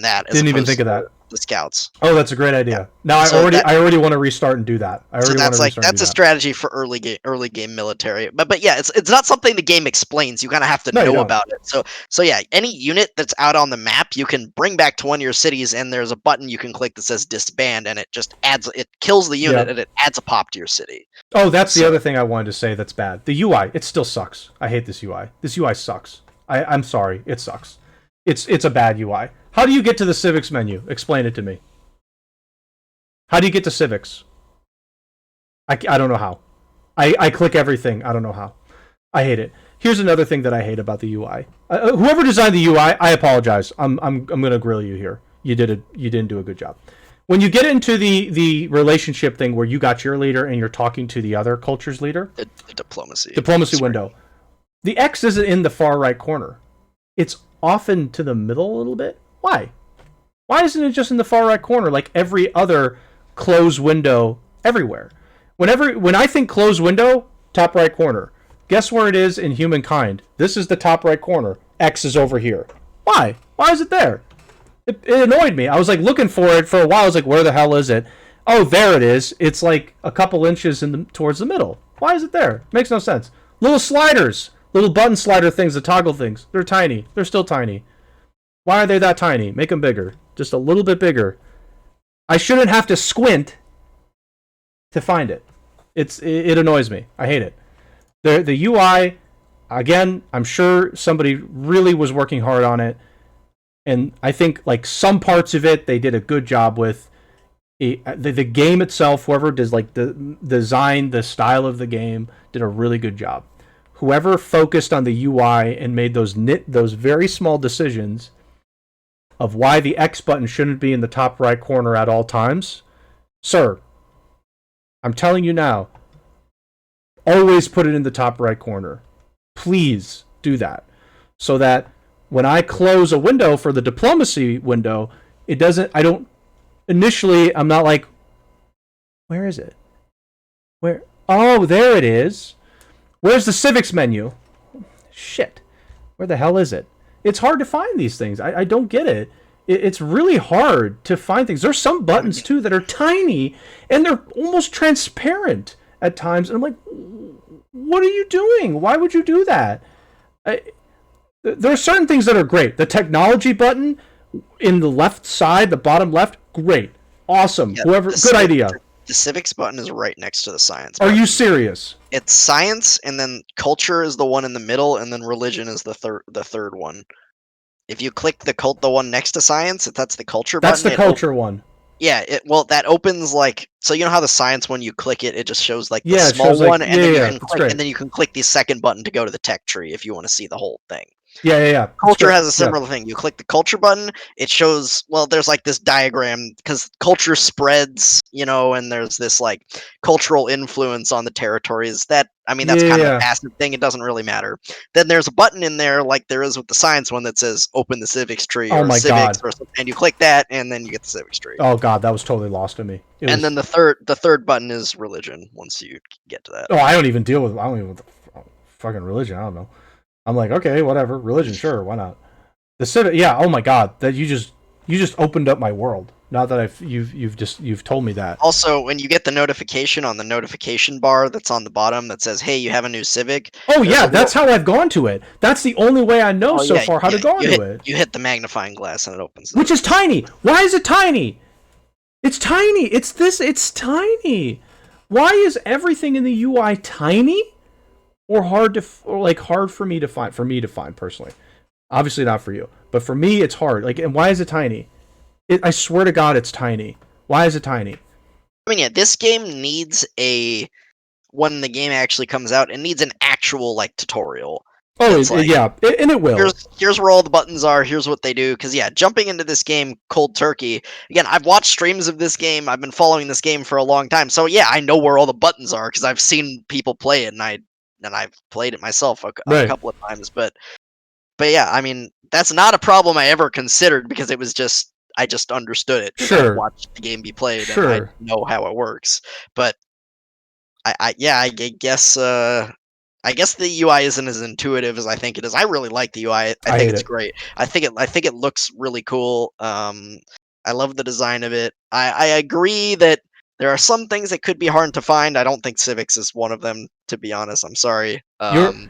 that. Didn't even think of that. The scouts. Oh, that's a great idea. Yeah. Now I already want to restart and do that. That's a strategy for early game military. But yeah, it's not something the game explains. You kind of have to know about it. So yeah, any unit that's out on the map, you can bring back to one of your cities, and there's a button you can click that says disband, and it kills the unit and it adds a pop to your city. Oh, that's the other thing I wanted to say that's bad. The UI, it still sucks. I hate this UI. This UI sucks. I'm sorry, it sucks. It's a bad UI. How do you get to the civics menu? Explain it to me. How do you get to civics? I don't know how. I click everything. I don't know how. I hate it. Here's another thing that I hate about the UI. Whoever designed the UI, I apologize. I'm gonna grill you here. You didn't do a good job. When you get into the relationship thing where you got your leader and you're talking to the other culture's leader, the diplomacy window, the X isn't in the far right corner. It's often to the middle a little bit. Why? Why isn't it just in the far right corner like every other close window everywhere? When I think close window, top right corner. Guess where it is in Humankind? This is the top right corner. X is over here. Why? Why is it there? It annoyed me. I was like looking for it for a while. I was like, where the hell is it? Oh, there it is. It's like a couple inches towards the middle. Why is it there? Makes no sense. Little sliders. Little button slider things, the toggle things. They're tiny. They're still tiny. Why are they that tiny? Make them bigger. Just a little bit bigger. I shouldn't have to squint to find it. It annoys me. I hate it. The UI, again, I'm sure somebody really was working hard on it. And I think like some parts of it they did a good job with. The game itself, whoever does like the design, the style of the game, did a really good job. Whoever focused on the UI and made those very small decisions of why the X button shouldn't be in the top right corner at all times, sir, I'm telling you now, always put it in the top right corner. Please do that. So that when I close a window for the diplomacy window, initially I'm not like, where is it? Where? Oh, there it is. Where's the civics menu? Shit. Where the hell is it? It's hard to find these things. I don't get it. It's really hard to find things. There's some buttons too that are tiny and they're almost transparent at times. And I'm like, what are you doing? Why would you do that? There are certain things that are great. The technology button in the left side, the bottom left, great. Awesome. Yeah, Whoever, good idea. The civics button is right next to the science button. Are you serious? It's science, and then culture is the one in the middle, and then religion is the third one. If you click the one next to science, if that's the culture button. That's the culture one. Yeah, that opens like, so you know how the science when you click it, it just shows like the small one, and then you can click the second button to go to the tech tree if you want to see the whole thing. Yeah. Culture has a similar thing. You click the culture button, it shows, well, there's like this diagram because culture spreads, and there's this like cultural influence on the territories that, that's kind of a passive thing. It doesn't really matter. Then there's a button in there like there is with the science one that says open the civics tree or civics or something, and you click that and then you get the civics tree. Oh God, that was totally lost to me. Then the third button is religion once you get to that. Oh, I don't even deal with fucking religion. I don't know. I'm like, okay, whatever, religion, sure, why not? The civic, yeah. Oh my God, that you just opened up my world. Now that you've told me that. Also, when you get the notification on the notification bar that's on the bottom that says, "Hey, you have a new civic." Oh yeah, that's how I've gone to it. That's the only way I know so far how to go into it. You hit the magnifying glass and it opens. Which is tiny. Why is it tiny? It's tiny. It's tiny. Why is everything in the UI tiny? Or hard for me to find. For me to find personally, obviously not for you, but for me it's hard. Like, and why is it tiny? I swear to God, it's tiny. Why is it tiny? This game needs when the game actually comes out, it needs an actual like tutorial. Oh, yeah, and it will. Here's where all the buttons are. Here's what they do. Because jumping into this game cold turkey. Again, I've watched streams of this game. I've been following this game for a long time. So I know where all the buttons are because I've seen people play it, and I've played it myself a couple of times. But that's not a problem I ever considered because it was just I just understood it. Sure. I watched the game be played. Sure. And I know how it works. But I guess the UI isn't as intuitive as I think it is. I really like the UI. I think it's great. I think it looks really cool. I love the design of it. I agree that there are some things that could be hard to find. I don't think civics is one of them, to be honest. I'm sorry.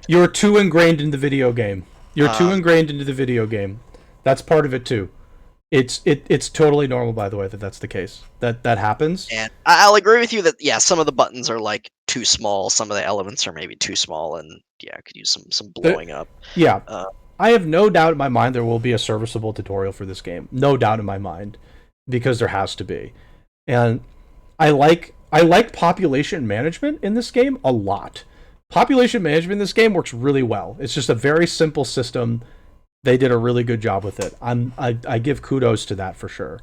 You're too ingrained in the video game. You're too ingrained into the video game. That's part of it too. It's totally normal, by the way, that's the case. That happens. And I'll agree with you that some of the buttons are like too small. Some of the elements are maybe too small, and could use some blowing up. Yeah. I have no doubt in my mind there will be a serviceable tutorial for this game. No doubt in my mind, because there has to be. And I like population management in this game a lot. Population management in this game works really well. It's just a very simple system. They did a really good job with it. I give kudos to that for sure.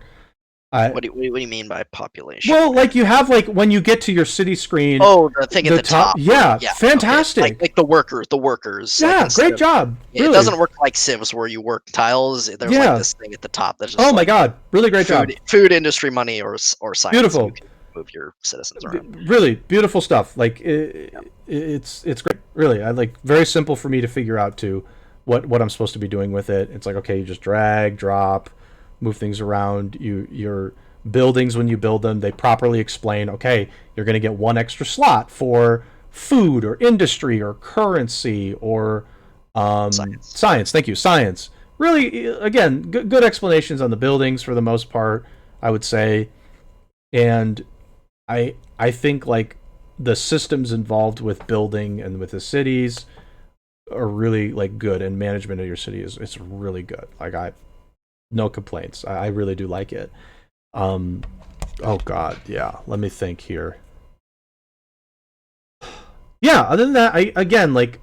What do you mean by population? Well, like you have when you get to your city screen. Oh, the thing at the top. Yeah, fantastic. Okay. Like the workers. Yeah, great job. Really. It doesn't work like Civs where you work tiles. There's like this thing at the top that's just my God, really great job. Food industry money or science. Beautiful. You can move your citizens around. Really beautiful stuff. Like it's great. Really, very simple for me to figure out too. What I'm supposed to be doing with it. It's like, okay, you just drag, drop, move things around. Your buildings, when you build them, they properly explain, okay, you're going to get one extra slot for food or industry or currency or science. Thank you, science. Really, again, good explanations on the buildings for the most part, I would say. And I think the systems involved with building and with the cities are really good, and management of your city is really good. No complaints. I really do like it. Oh God, yeah. Let me think here. Yeah. Other than that, I again like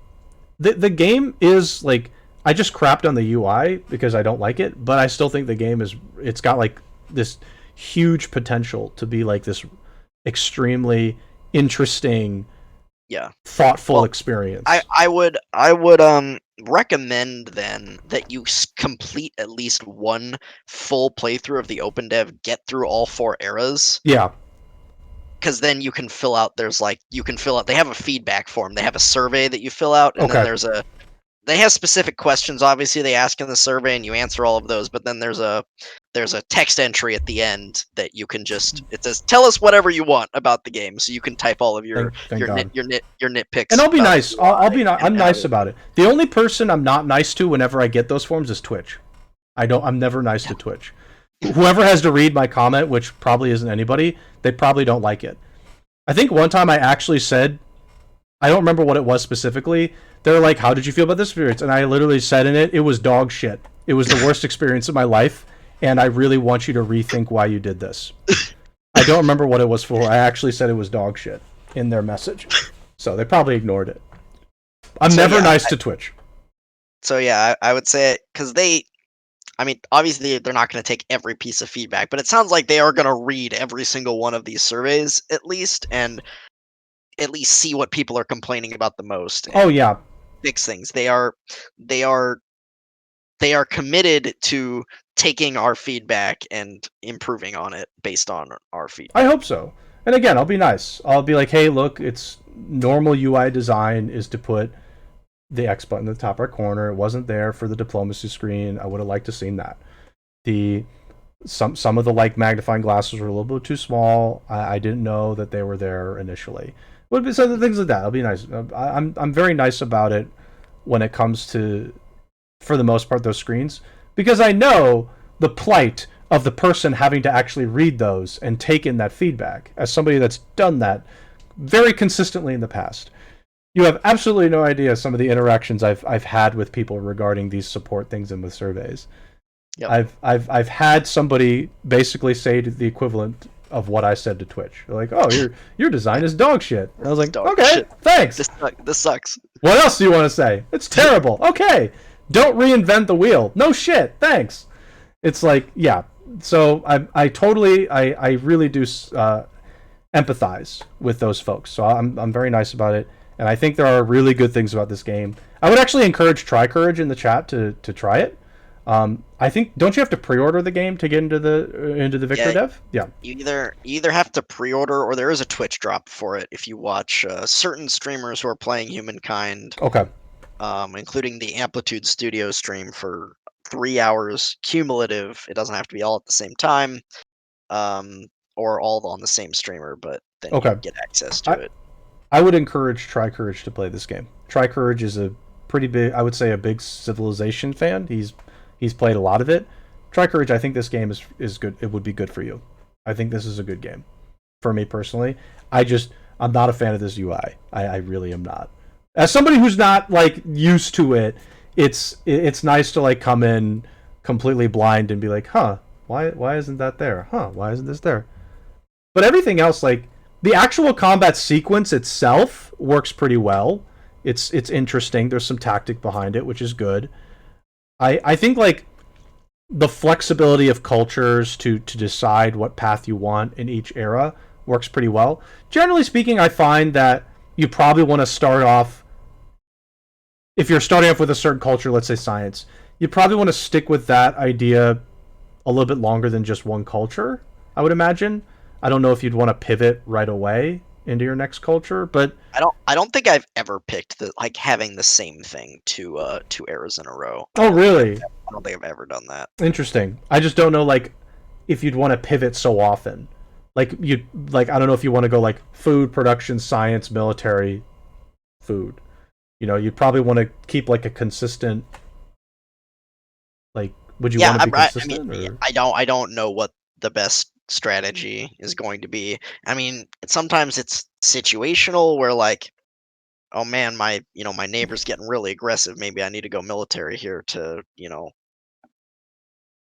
the game is like I just crapped on the UI because I don't like it, but I still think the game is it's got like this huge potential to be like this extremely interesting, Yeah. thoughtful Well, experience. I would recommend then that you complete at least one full playthrough of the OpenDev, get through all 4 eras, Yeah. because then you can fill out. There's like you can fill out. They have a feedback form. They have a survey that you fill out, and then Okay. they have specific questions. Obviously, they ask in the survey, and you answer all of those. But then there's a text entry at the end that you can just it says tell us whatever you want about the game, so you can type all of Thank God. your And nitpicks I'll be about nice. the UI I'm and how nice about it. The only person I'm not nice to whenever I get those forms is Twitch. I'm never nice to Twitch. Whoever has to read my comment, which probably isn't anybody, they probably don't like it. I think one time I actually said, I don't remember what it was specifically. They're like, "How did you feel about this experience?" And I literally said in it, "It was dog shit. It was the worst experience of my life, and I really want you to rethink why you did this." I don't remember what it was for. I actually said it was dog shit in their message, so they probably ignored it. I'm So never yeah, nice to Twitch. so yeah, I would say because I mean, obviously they're not going to take every piece of feedback, but it sounds like they are going to read every single one of these surveys at least, and at least see what people are complaining about the most Oh and yeah, fix things. They are they are committed to taking our feedback and improving on it based on our I feedback. hope so. And again, I'll be nice. I'll be like, "Hey, look, it's normal UI design is to put the X button in the top right corner. It wasn't there for the diplomacy screen. I would have liked to seen that. The some of the like magnifying glasses were a little bit too small. I didn't know that they were there initially. Would be some things like that. I'll be nice. I'm very nice about it when it comes to, for the most part, those screens, because I know the plight of the person having to actually read those and take in that feedback as somebody that's done that very consistently in the past. You have absolutely no idea some of the interactions I've had with people regarding these support things and with surveys. Yep. I've had somebody basically say the equivalent of what I said to Twitch. They're like, "Oh, your design is dog shit." And I was like, Dog "Okay, shit. thanks. This sucks. What else do you want to say? It's terrible. Okay, don't reinvent the wheel. No shit. Thanks." It's like, yeah. So I totally I really do empathize with those folks. So I'm very nice about it, and I think there are really good things about this game. I would actually encourage Try Courage in the chat to try it. I think, don't you have to pre-order the game to get into the Victor Yeah, Dev? Yeah. you either have to pre-order or there is a Twitch drop for it if you watch certain streamers who are playing Humankind, Okay. including the Amplitude Studio stream for 3 hours cumulative. It doesn't have to be all at the same time, um, or all on the same streamer, but then you Okay. get access to I it. I would encourage Try Courage to play this game. Try Courage is a pretty big, I would say, a big Civilization fan. He's played a lot of it. Try Courage. I think this game is good. It would be good for you. I think this is a good game for me personally. I'm not a fan of this UI. I really am not. As somebody who's not like used to it, it's nice to like come in completely blind and be like, "Huh, why isn't that there? Huh, why isn't this there?" But everything else, like the actual combat sequence itself, works pretty well. It's interesting. There's some tactic behind it, which is good. I think like the flexibility of cultures to decide what path you want in each era works pretty well. Generally speaking, I find that you probably want to start off, if you're starting off with a certain culture, let's say science, you probably want to stick with that idea a little bit longer than just one culture, I would imagine. I don't know if you'd want to pivot right away into your next culture, but I don't think I've ever picked having the same thing 2 eras in a row. I oh don't think I've really? I don't think I've ever done that. Interesting. I just don't know like if you'd want to pivot so often. Like I don't know if you want to go like food production, science, military, food. You'd probably want to keep like a consistent, like, would you Yeah, want to be I mean, consistent yeah, or I don't know what the best strategy is going to be. I mean, sometimes it's situational where like, oh man, my neighbor's getting really aggressive. Maybe I need to go military here to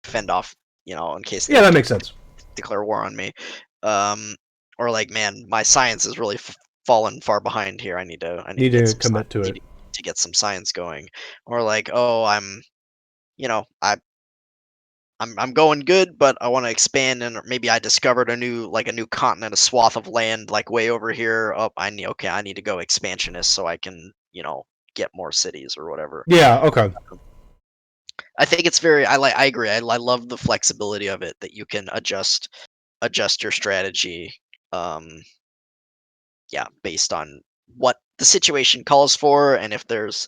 fend off, in case Yeah, they that makes sense. declare war on me. Or like, man, my science is really fallen far behind here. I need to Need get to some commit to need it. to get some science going. Or like, oh, you know, I I'm going good, but I want to expand, and maybe I discovered a new continent, a swath of land like way over here. Oh, I need to go expansionist so I can, get more cities or whatever. Yeah, okay. I think it's I agree. I love the flexibility of it, that you can adjust your strategy, um yeah, based on what the situation calls for, and if there's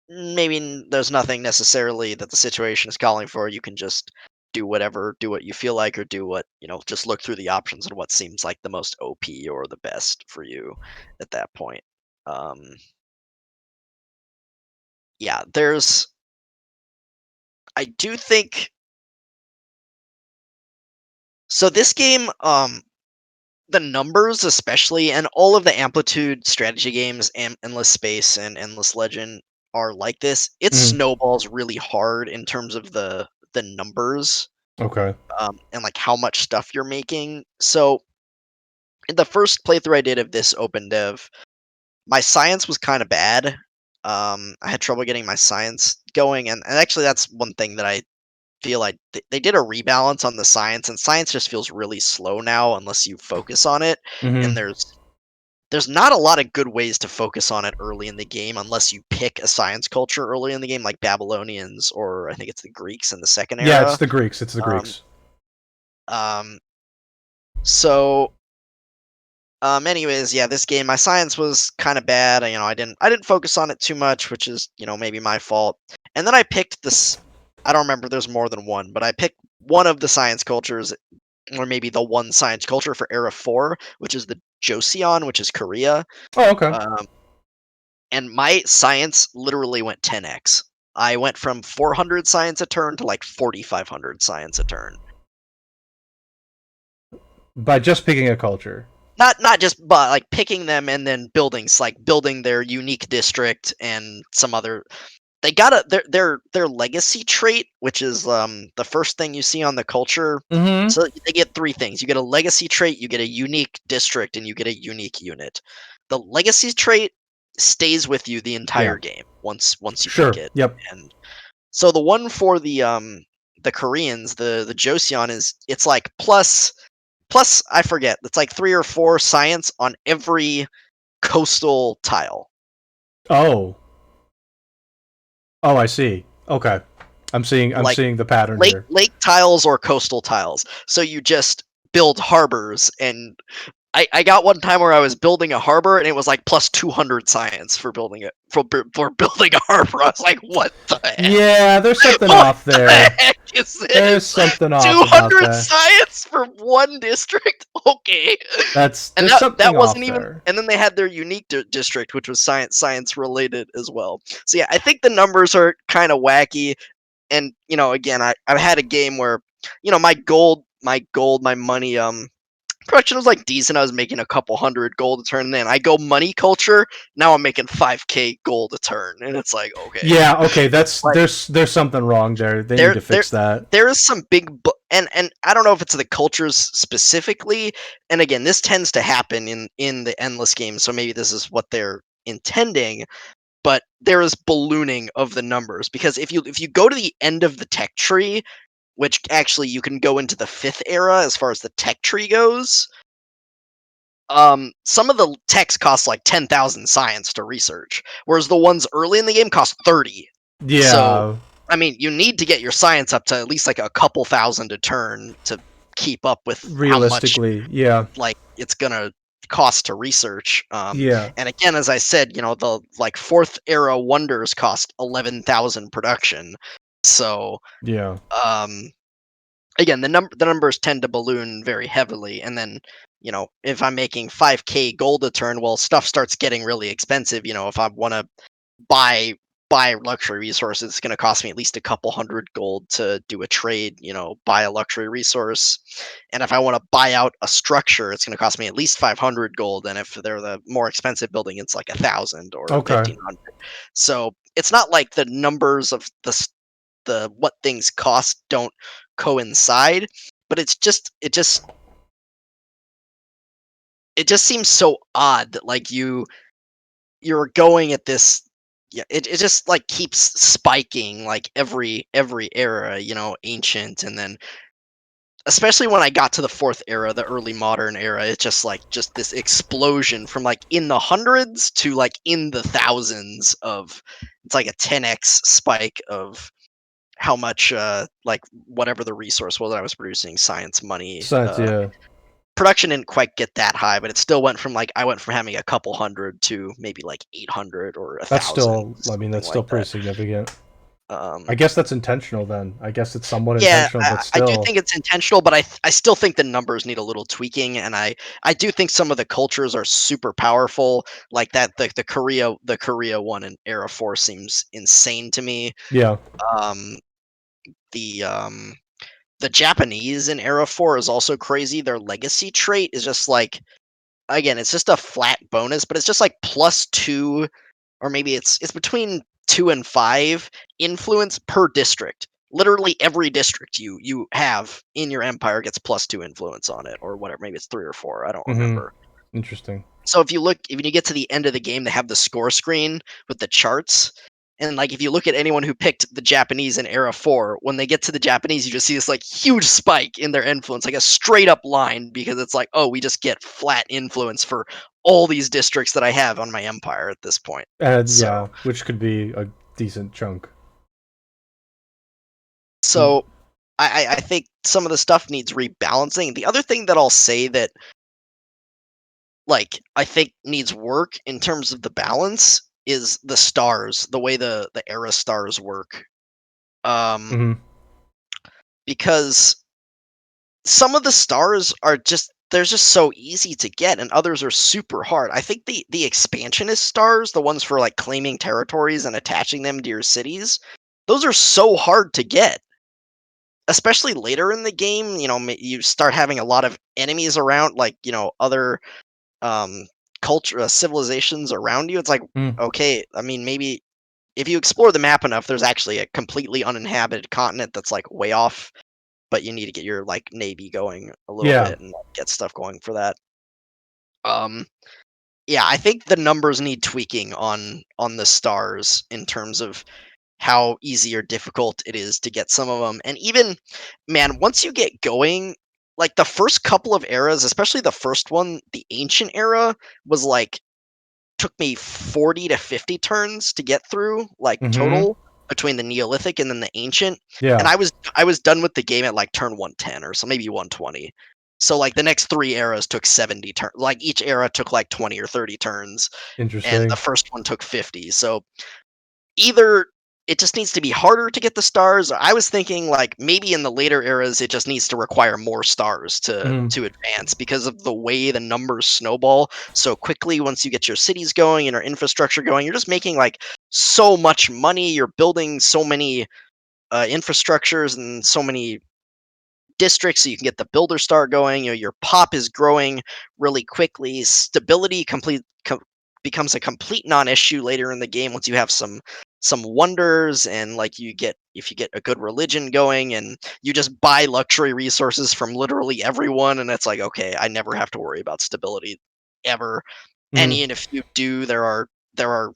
nothing necessarily that the situation is calling for, you can just do what you feel like, or do what, just look through the options and what seems like the most OP or the best for you at that point. Um, yeah, I do think so. This game, the numbers especially, and all of the Amplitude strategy games, Endless Space and Endless Legend, are like this. It Mhm. snowballs really hard in terms of the numbers, Okay. and like how much stuff you're making. So in the first playthrough I did of this OpenDev, my science was kind of bad. I had trouble getting my science going, and actually that's one thing that I feel like they did a rebalance on the science, and science just feels really slow now unless you focus on it. And Mhm. there's not a lot of good ways to focus on it early in the game unless you pick a science culture early in the game, like Babylonians, or I think it's the Greeks in the second Yeah, it's era. the Greeks. It's the Um, Greeks. um, so anyways, yeah, this game, my science was kind of bad. I didn't focus on it too much, which is, maybe my fault. And then I picked this. I don't remember. There's more than one, but I picked one of the science cultures, or maybe the one science culture for Era 4, which is the Joseon, which is Korea. Oh, okay. Um, and my science literally went 10x. I went from 400 science a turn to like 4,500 science a turn. By just picking a culture. Not just, but like picking them and then buildings, like building their unique district and some other. They got their legacy trait, which is the first thing you see on the culture. Mhm. So they get three things: you get a legacy trait, you get a unique district, and you get a unique unit. The legacy trait stays with you the Yeah. entire game once you pick Sure. it. Yep. And so the one for the Koreans, the Joseon, it's like plus I forget, it's like 3 or 4 science on every coastal tile. Oh. Oh, I see. Okay. I'm Like seeing the pattern here. lake tiles or coastal tiles. So you just build harbors, and I got one time where I was building a harbor and it was like plus 200 science for building it for building a harbor. I was like, what the heck? Yeah, there's something What off the there. heck is There's this? something off about 200 that. science for one district? Okay. And There's that something wasn't off even, there. and then they had their unique district, which was science related as well. So yeah, I think the numbers are kind of wacky. And again, I've had a game where my money production was like decent. I was making a couple hundred gold a turn, and then I go money culture. Now I'm making 5k gold a turn, and it's like, okay, Yeah, okay, that's like there's something wrong there. They need there to there fix that. there is some and I don't know if it's the cultures specifically. And again, this tends to happen in the endless games, so maybe this is what they're intending. But there is ballooning of the numbers, because if you go to the end of the tech tree, which actually you can go into the 5th era as far as the tech tree goes. Some of the techs cost like 10,000 science to research, whereas the ones early in the game cost 30. So, Yeah, I mean, you need to get your science up to at least like a couple thousand a turn to keep up with how much realistically, yeah. like it's gonna cost to research. Yeah. And again, as I said, the like 4th era wonders cost 11,000 production. So, Yeah. um, again, the numbers tend to balloon very heavily, and then if I'm making 5k gold a turn, well, stuff starts getting really expensive. If I want to buy buy luxury resources, it's going to cost me at least a couple hundred gold to do a trade. Buy a luxury resource, and if I want to buy out a structure, it's going to cost me at least 500 gold, and if they're the more expensive building, it's like 1,000 or Okay. 1,500. So it's not like the numbers of the what things cost don't coincide, but it just seems so odd that like you're going at this. Yeah, it just like keeps spiking like every era, you know, ancient, and then especially when I got to the fourth era, the early modern era, it's just like just this explosion from like in the hundreds to like in the thousands of, it's like a 10x spike of how much like whatever the resource was I was producing, science, money, Science, yeah. production didn't quite get that high, but it still went from like I went from having a couple hundred to maybe like 800 or a That's thousand, still, I mean, something that's still like pretty that. significant. I Um, guess that's intentional then. I guess it's somewhat yeah, intentional, but I do still. think it's intentional, but I still think the numbers need a little tweaking, and I do think some of the cultures are super powerful, like that the Korea one in Era 4 seems insane to me. Yeah. Um, the um, the Japanese in Era 4 is also crazy. Their legacy trait is just like, again, it's just a flat bonus, but it's just like +2, or maybe it's between 2 and 5 influence per district. Literally every district you have in your empire gets +2 influence on it, or whatever. Maybe it's 3 or 4. I don't Mm-hmm. remember. Interesting. So if you get to the end of the game, they have the score screen with the charts. And like if you look at anyone who picked the Japanese in Era 4, when they get to the Japanese, you just see this like huge spike in their influence, like a straight up line, because it's like, oh, we just get flat influence for all these districts that I have on my empire at this point. And So yeah, which could be a decent chunk. Mm. so I think some of the stuff needs rebalancing. The other thing that I'll say that like I think needs work in terms of the balance is the stars, the way the era stars work. Um, Mm-hmm. because some of the stars are just they're just so easy to get, and others are super hard. I think the expansionist stars, the ones for like claiming territories and attaching them to your cities, those are so hard to get. Especially later in the game, you know, you start having a lot of enemies around, like, you know, other um culture civilizations around you. It's like, Mm. okay, I mean, maybe if you explore the map enough, there's actually a completely uninhabited continent that's like way off, but you need to get your like navy going a little Yeah. bit and like, get stuff going for that. Um, yeah, I think the numbers need tweaking on the stars in terms of how easy or difficult it is to get some of them. And even, man, once you get going, like the first couple of eras, especially the first one, the ancient era, was like took me 40 to 50 turns to get through, like Mm-hmm. total between the Neolithic and then the ancient. And Yeah. I was done with the game at like turn 110 or so, maybe 120. So like the next three eras took 70 turns. Like each era took like 20 or 30 turns, and the Interesting. first one took 50. So either it just needs to be harder to get the stars, or I was thinking like maybe in the later eras it just needs to require more stars Mm. to advance because of the way the numbers snowball so quickly once you get your cities going and your infrastructure going. You're just making like so much money. You're building so many infrastructures and so many districts so you can get the builder star going. You know, your pop is growing really quickly. Stability becomes a complete non-issue later in the game once you have some wonders, and like you get if you get a good religion going, and you just buy luxury resources from literally everyone, and it's like, okay, I never have to worry about stability ever. And Mm. even if you do, there are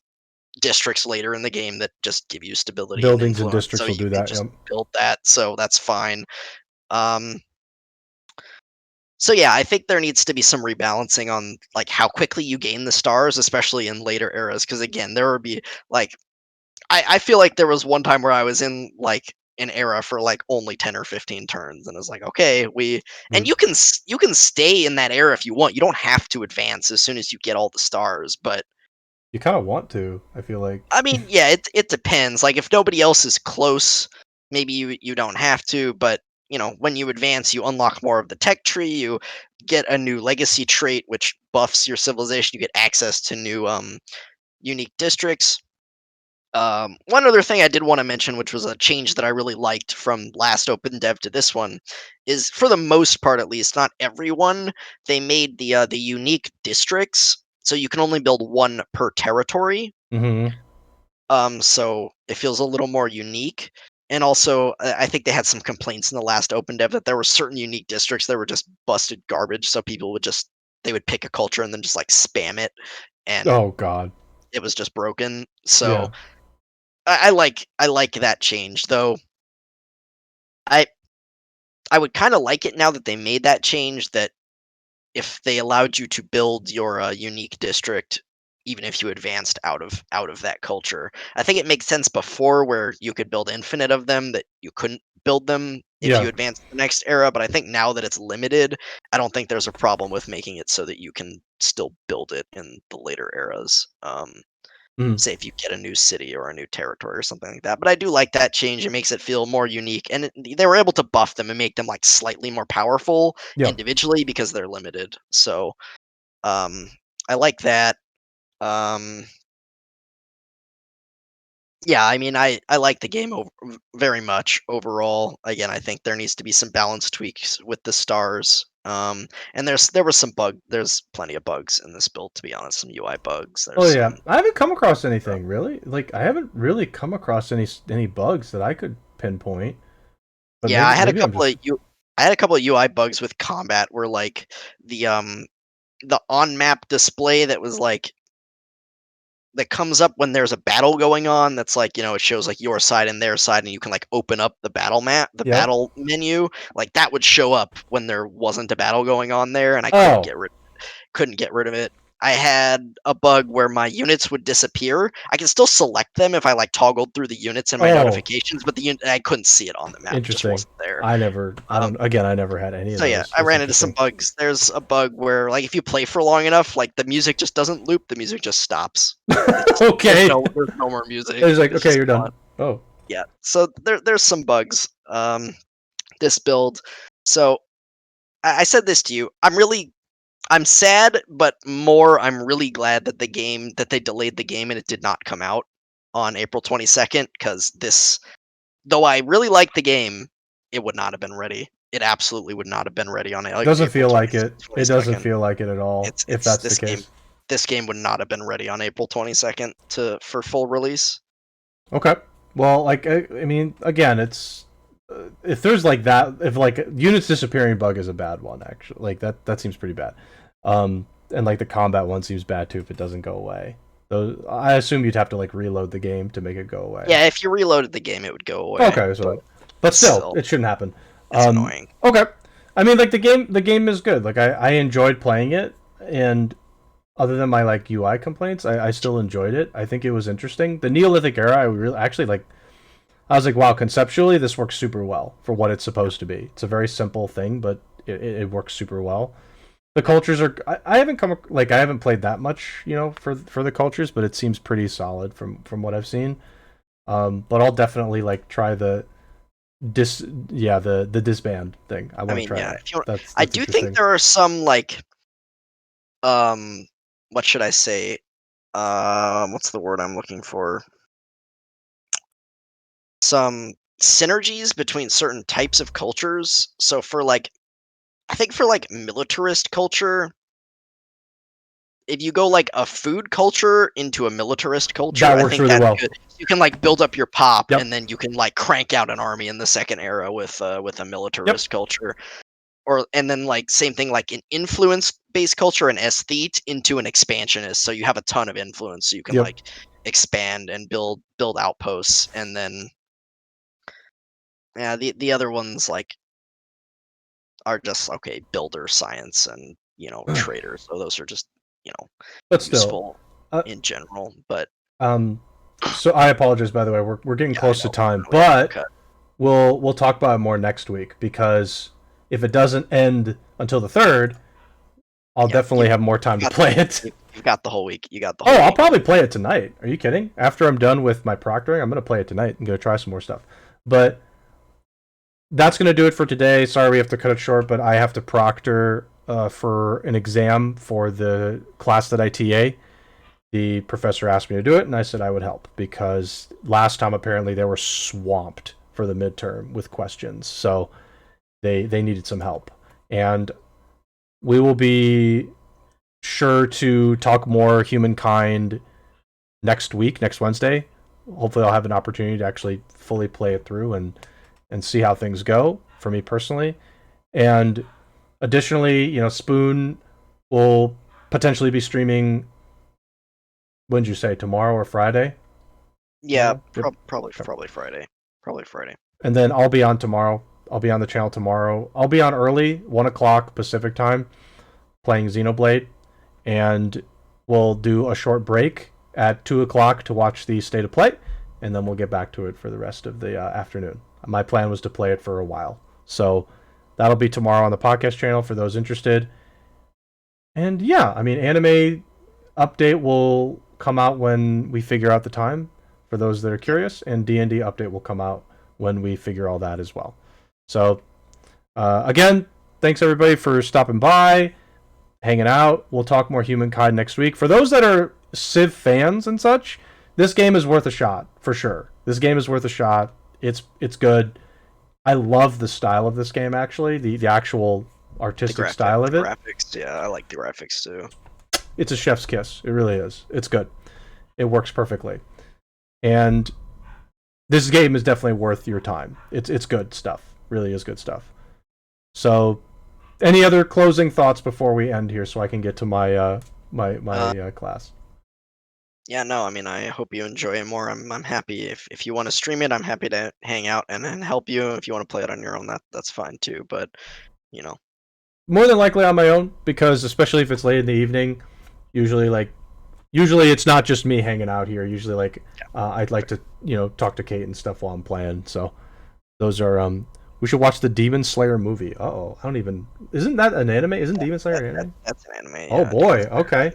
districts later in the game that just give you stability and Buildings and influence, so districts will you do can that. just Yep. build that, so that's fine. um so yeah, I think there needs to be some rebalancing on like how quickly you gain the stars, especially in later eras. Because again, there would be like I feel like there was one time where I was in like an era for like only 10 or 15 turns, and it's like, okay, and We you can stay in that era if you want. You don't have to advance as soon as you get all the stars, but you kind of want to. I feel like. I mean, yeah, it depends. Like if nobody else is close, maybe you don't have to, but you know, when you advance, you unlock more of the tech tree, you get a new legacy trait which buffs your civilization, you get access to new unique districts. One other thing I did want to mention, which was a change that I really liked from last Open Dev to this one, is for the most part, at least, not everyone, they made the unique districts so you can only build one per territory. Mm-hmm. So it feels a little more unique. And also, I think they had some complaints in the last OpenDev that there were certain unique districts that were just busted garbage. So people would just they would pick a culture and then just like spam it, and Oh God. it was just broken. So Yeah. I like that change, though. I I would kind of like it now that they made that change. That if they allowed you to build your unique district, even if you advanced out of that culture. I think it makes sense before where you could build infinite of them that you couldn't build them if Yeah. you advanced to the next era. But I think now that it's limited, I don't think there's a problem with making it so that you can still build it in the later eras. Mm. Say if you get a new city or a new territory or something like that. But I do like that change. It makes it feel more unique, and they were able to buff them and make them like slightly more powerful Yeah. individually because they're limited. So um, I like that. Um, yeah, I mean, I like the game very much overall. Again, I think there needs to be some balance tweaks with the stars. And there's plenty of bugs in this build, to be honest. Some UI bugs. Oh There's yeah. some. I haven't come across anything really. Like I haven't really come across any bugs that I could pinpoint. But Yeah, maybe I'm just. I had a couple of UI bugs with combat where like the um the on map display that was like that comes up when there's a battle going on. That's like, it shows like your side and their side, and you can like open up the battle map, the Yep. battle menu. Like that would show up when there wasn't a battle going on there, and I Oh. couldn't get rid of it. I had a bug where my units would disappear. I can still select them if I like toggled through the units in my Oh. notifications, but I couldn't see it on the map. It just Interesting. wasn't there. I never. I Um, don't. Again, I never had any of so yeah, those. I That's ran into some interesting. bugs. There's a bug where like if you play for long enough, like the music just doesn't loop. The music just stops. It's Okay. there's no more music. It's like It's okay, just you're gone. done. Oh. Yeah. So there's some bugs. This build. So I said this to you. I'm sad, but more I'm really glad that they delayed the game and it did not come out on April 22nd because this though I really liked the game, it would not have been ready. It absolutely would not have been ready on Doesn't April feel like it. It doesn't 22nd. feel like it at all. If It's that's the case. this game would not have been ready on April 22nd to for full release. Okay. Well, like I mean, again, it's if there's like that, if like units disappearing bug is a bad one, actually, like that seems pretty bad. And like the combat one seems bad too if it doesn't go away. Those, I assume you'd have to like reload the game to make it go away. Yeah, if you reloaded the game, it would go away. Okay, but still, Still, it shouldn't happen. it's annoying. Okay. I mean, like the game is good. Like I enjoyed playing it, and other than my like UI complaints, I still enjoyed it. I think it was interesting. The Neolithic era, I really actually like. I was like, wow, conceptually, this works super well for what it's supposed to be. It's a very simple thing, but it works super well. The cultures are. I haven't I haven't played that much, for the cultures, but it seems pretty solid from what I've seen. But I'll definitely like try the disband thing. I I want to mean, try yeah, that. if you I That's do think interesting. there are some like what should I say? What's the word I'm looking for? Some synergies between certain types of cultures. So for like I think for like militarist culture, if you go like a food culture into a militarist culture, That I works think really that's well. good. You can like build up your pop, Yep. and then you can like crank out an army in the second era with a Yep. militarist culture. Or and then like same thing like an influence based culture, an aesthete into an expansionist. So you have a ton of influence, so you can Yep. like expand and build outposts, and then yeah, the other ones like are just okay builder science and trader. So those are just you know But still, useful uh, in general. But um, so I apologize. By the way, we're getting yeah, I close to know time, we have to but cut. we'll talk about it more next week because if it doesn't end until the third, I'll Yeah, definitely have more time to got play it. you've got the whole week. You got the Oh, whole I'll week. probably play it tonight. Are you kidding? After I'm done with my proctoring, I'm gonna play it tonight and go try some more stuff. But that's gonna do it for today. Sorry we have to cut it short, but I have to proctor for an exam for the class that I TA. The professor asked me to do it, and I said I would help because last time apparently they were swamped for the midterm with questions, so they needed some help. And we will be sure to talk more Humankind next week, next Wednesday. hopefully I'll have an opportunity to actually fully play it through and see how things go for me personally. And additionally, Spoon will potentially be streaming. When did you say, tomorrow or Friday? Yeah, Yep. probably Friday. Probably Friday. And then I'll be on tomorrow. I'll be on the channel tomorrow. I'll be on early, 1 o'clock Pacific time, playing Xenoblade, and we'll do a short break at 2 o'clock to watch the state of play, and then we'll get back to it for the rest of the afternoon. My plan was to play it for a while, so that'll be tomorrow on the podcast channel for those interested. And yeah, I mean, anime update will come out when we figure out the time for those that are curious, and D&D update will come out when we figure all that as well. So again, thanks everybody for stopping by, hanging out. We'll talk more Humankind next week. For those that are Civ fans and such, this game is worth a shot for sure. This game is worth a shot. It's good. I love the style of this game, actually, the actual artistic style of it. Graphics, yeah, I like the graphics too. It's a chef's kiss. It really is. It's good. It works perfectly. And this game is definitely worth your time. It's good stuff. Really is good stuff. So, any other closing thoughts before we end here, so I can get to my class? Yeah, no, I mean, I hope you enjoy it more. I'm happy if you want to stream it. I'm happy to hang out and help you. If you want to play it on your own, that's fine too. But more than likely on my own, because especially if it's late in the evening, usually it's not just me hanging out here. Usually I'd like to talk to Kate and stuff while I'm playing. So those are we should watch the Demon Slayer movie. Isn't that an anime? Isn't Demon Slayer an anime? That's an anime. Oh boy. Okay.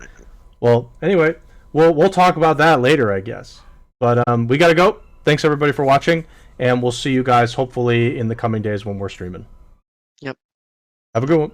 Well, anyway, we'll talk about that later, I guess. But we gotta go. Thanks everybody for watching, and we'll see you guys hopefully in the coming days when we're streaming. Yep. Have a good one.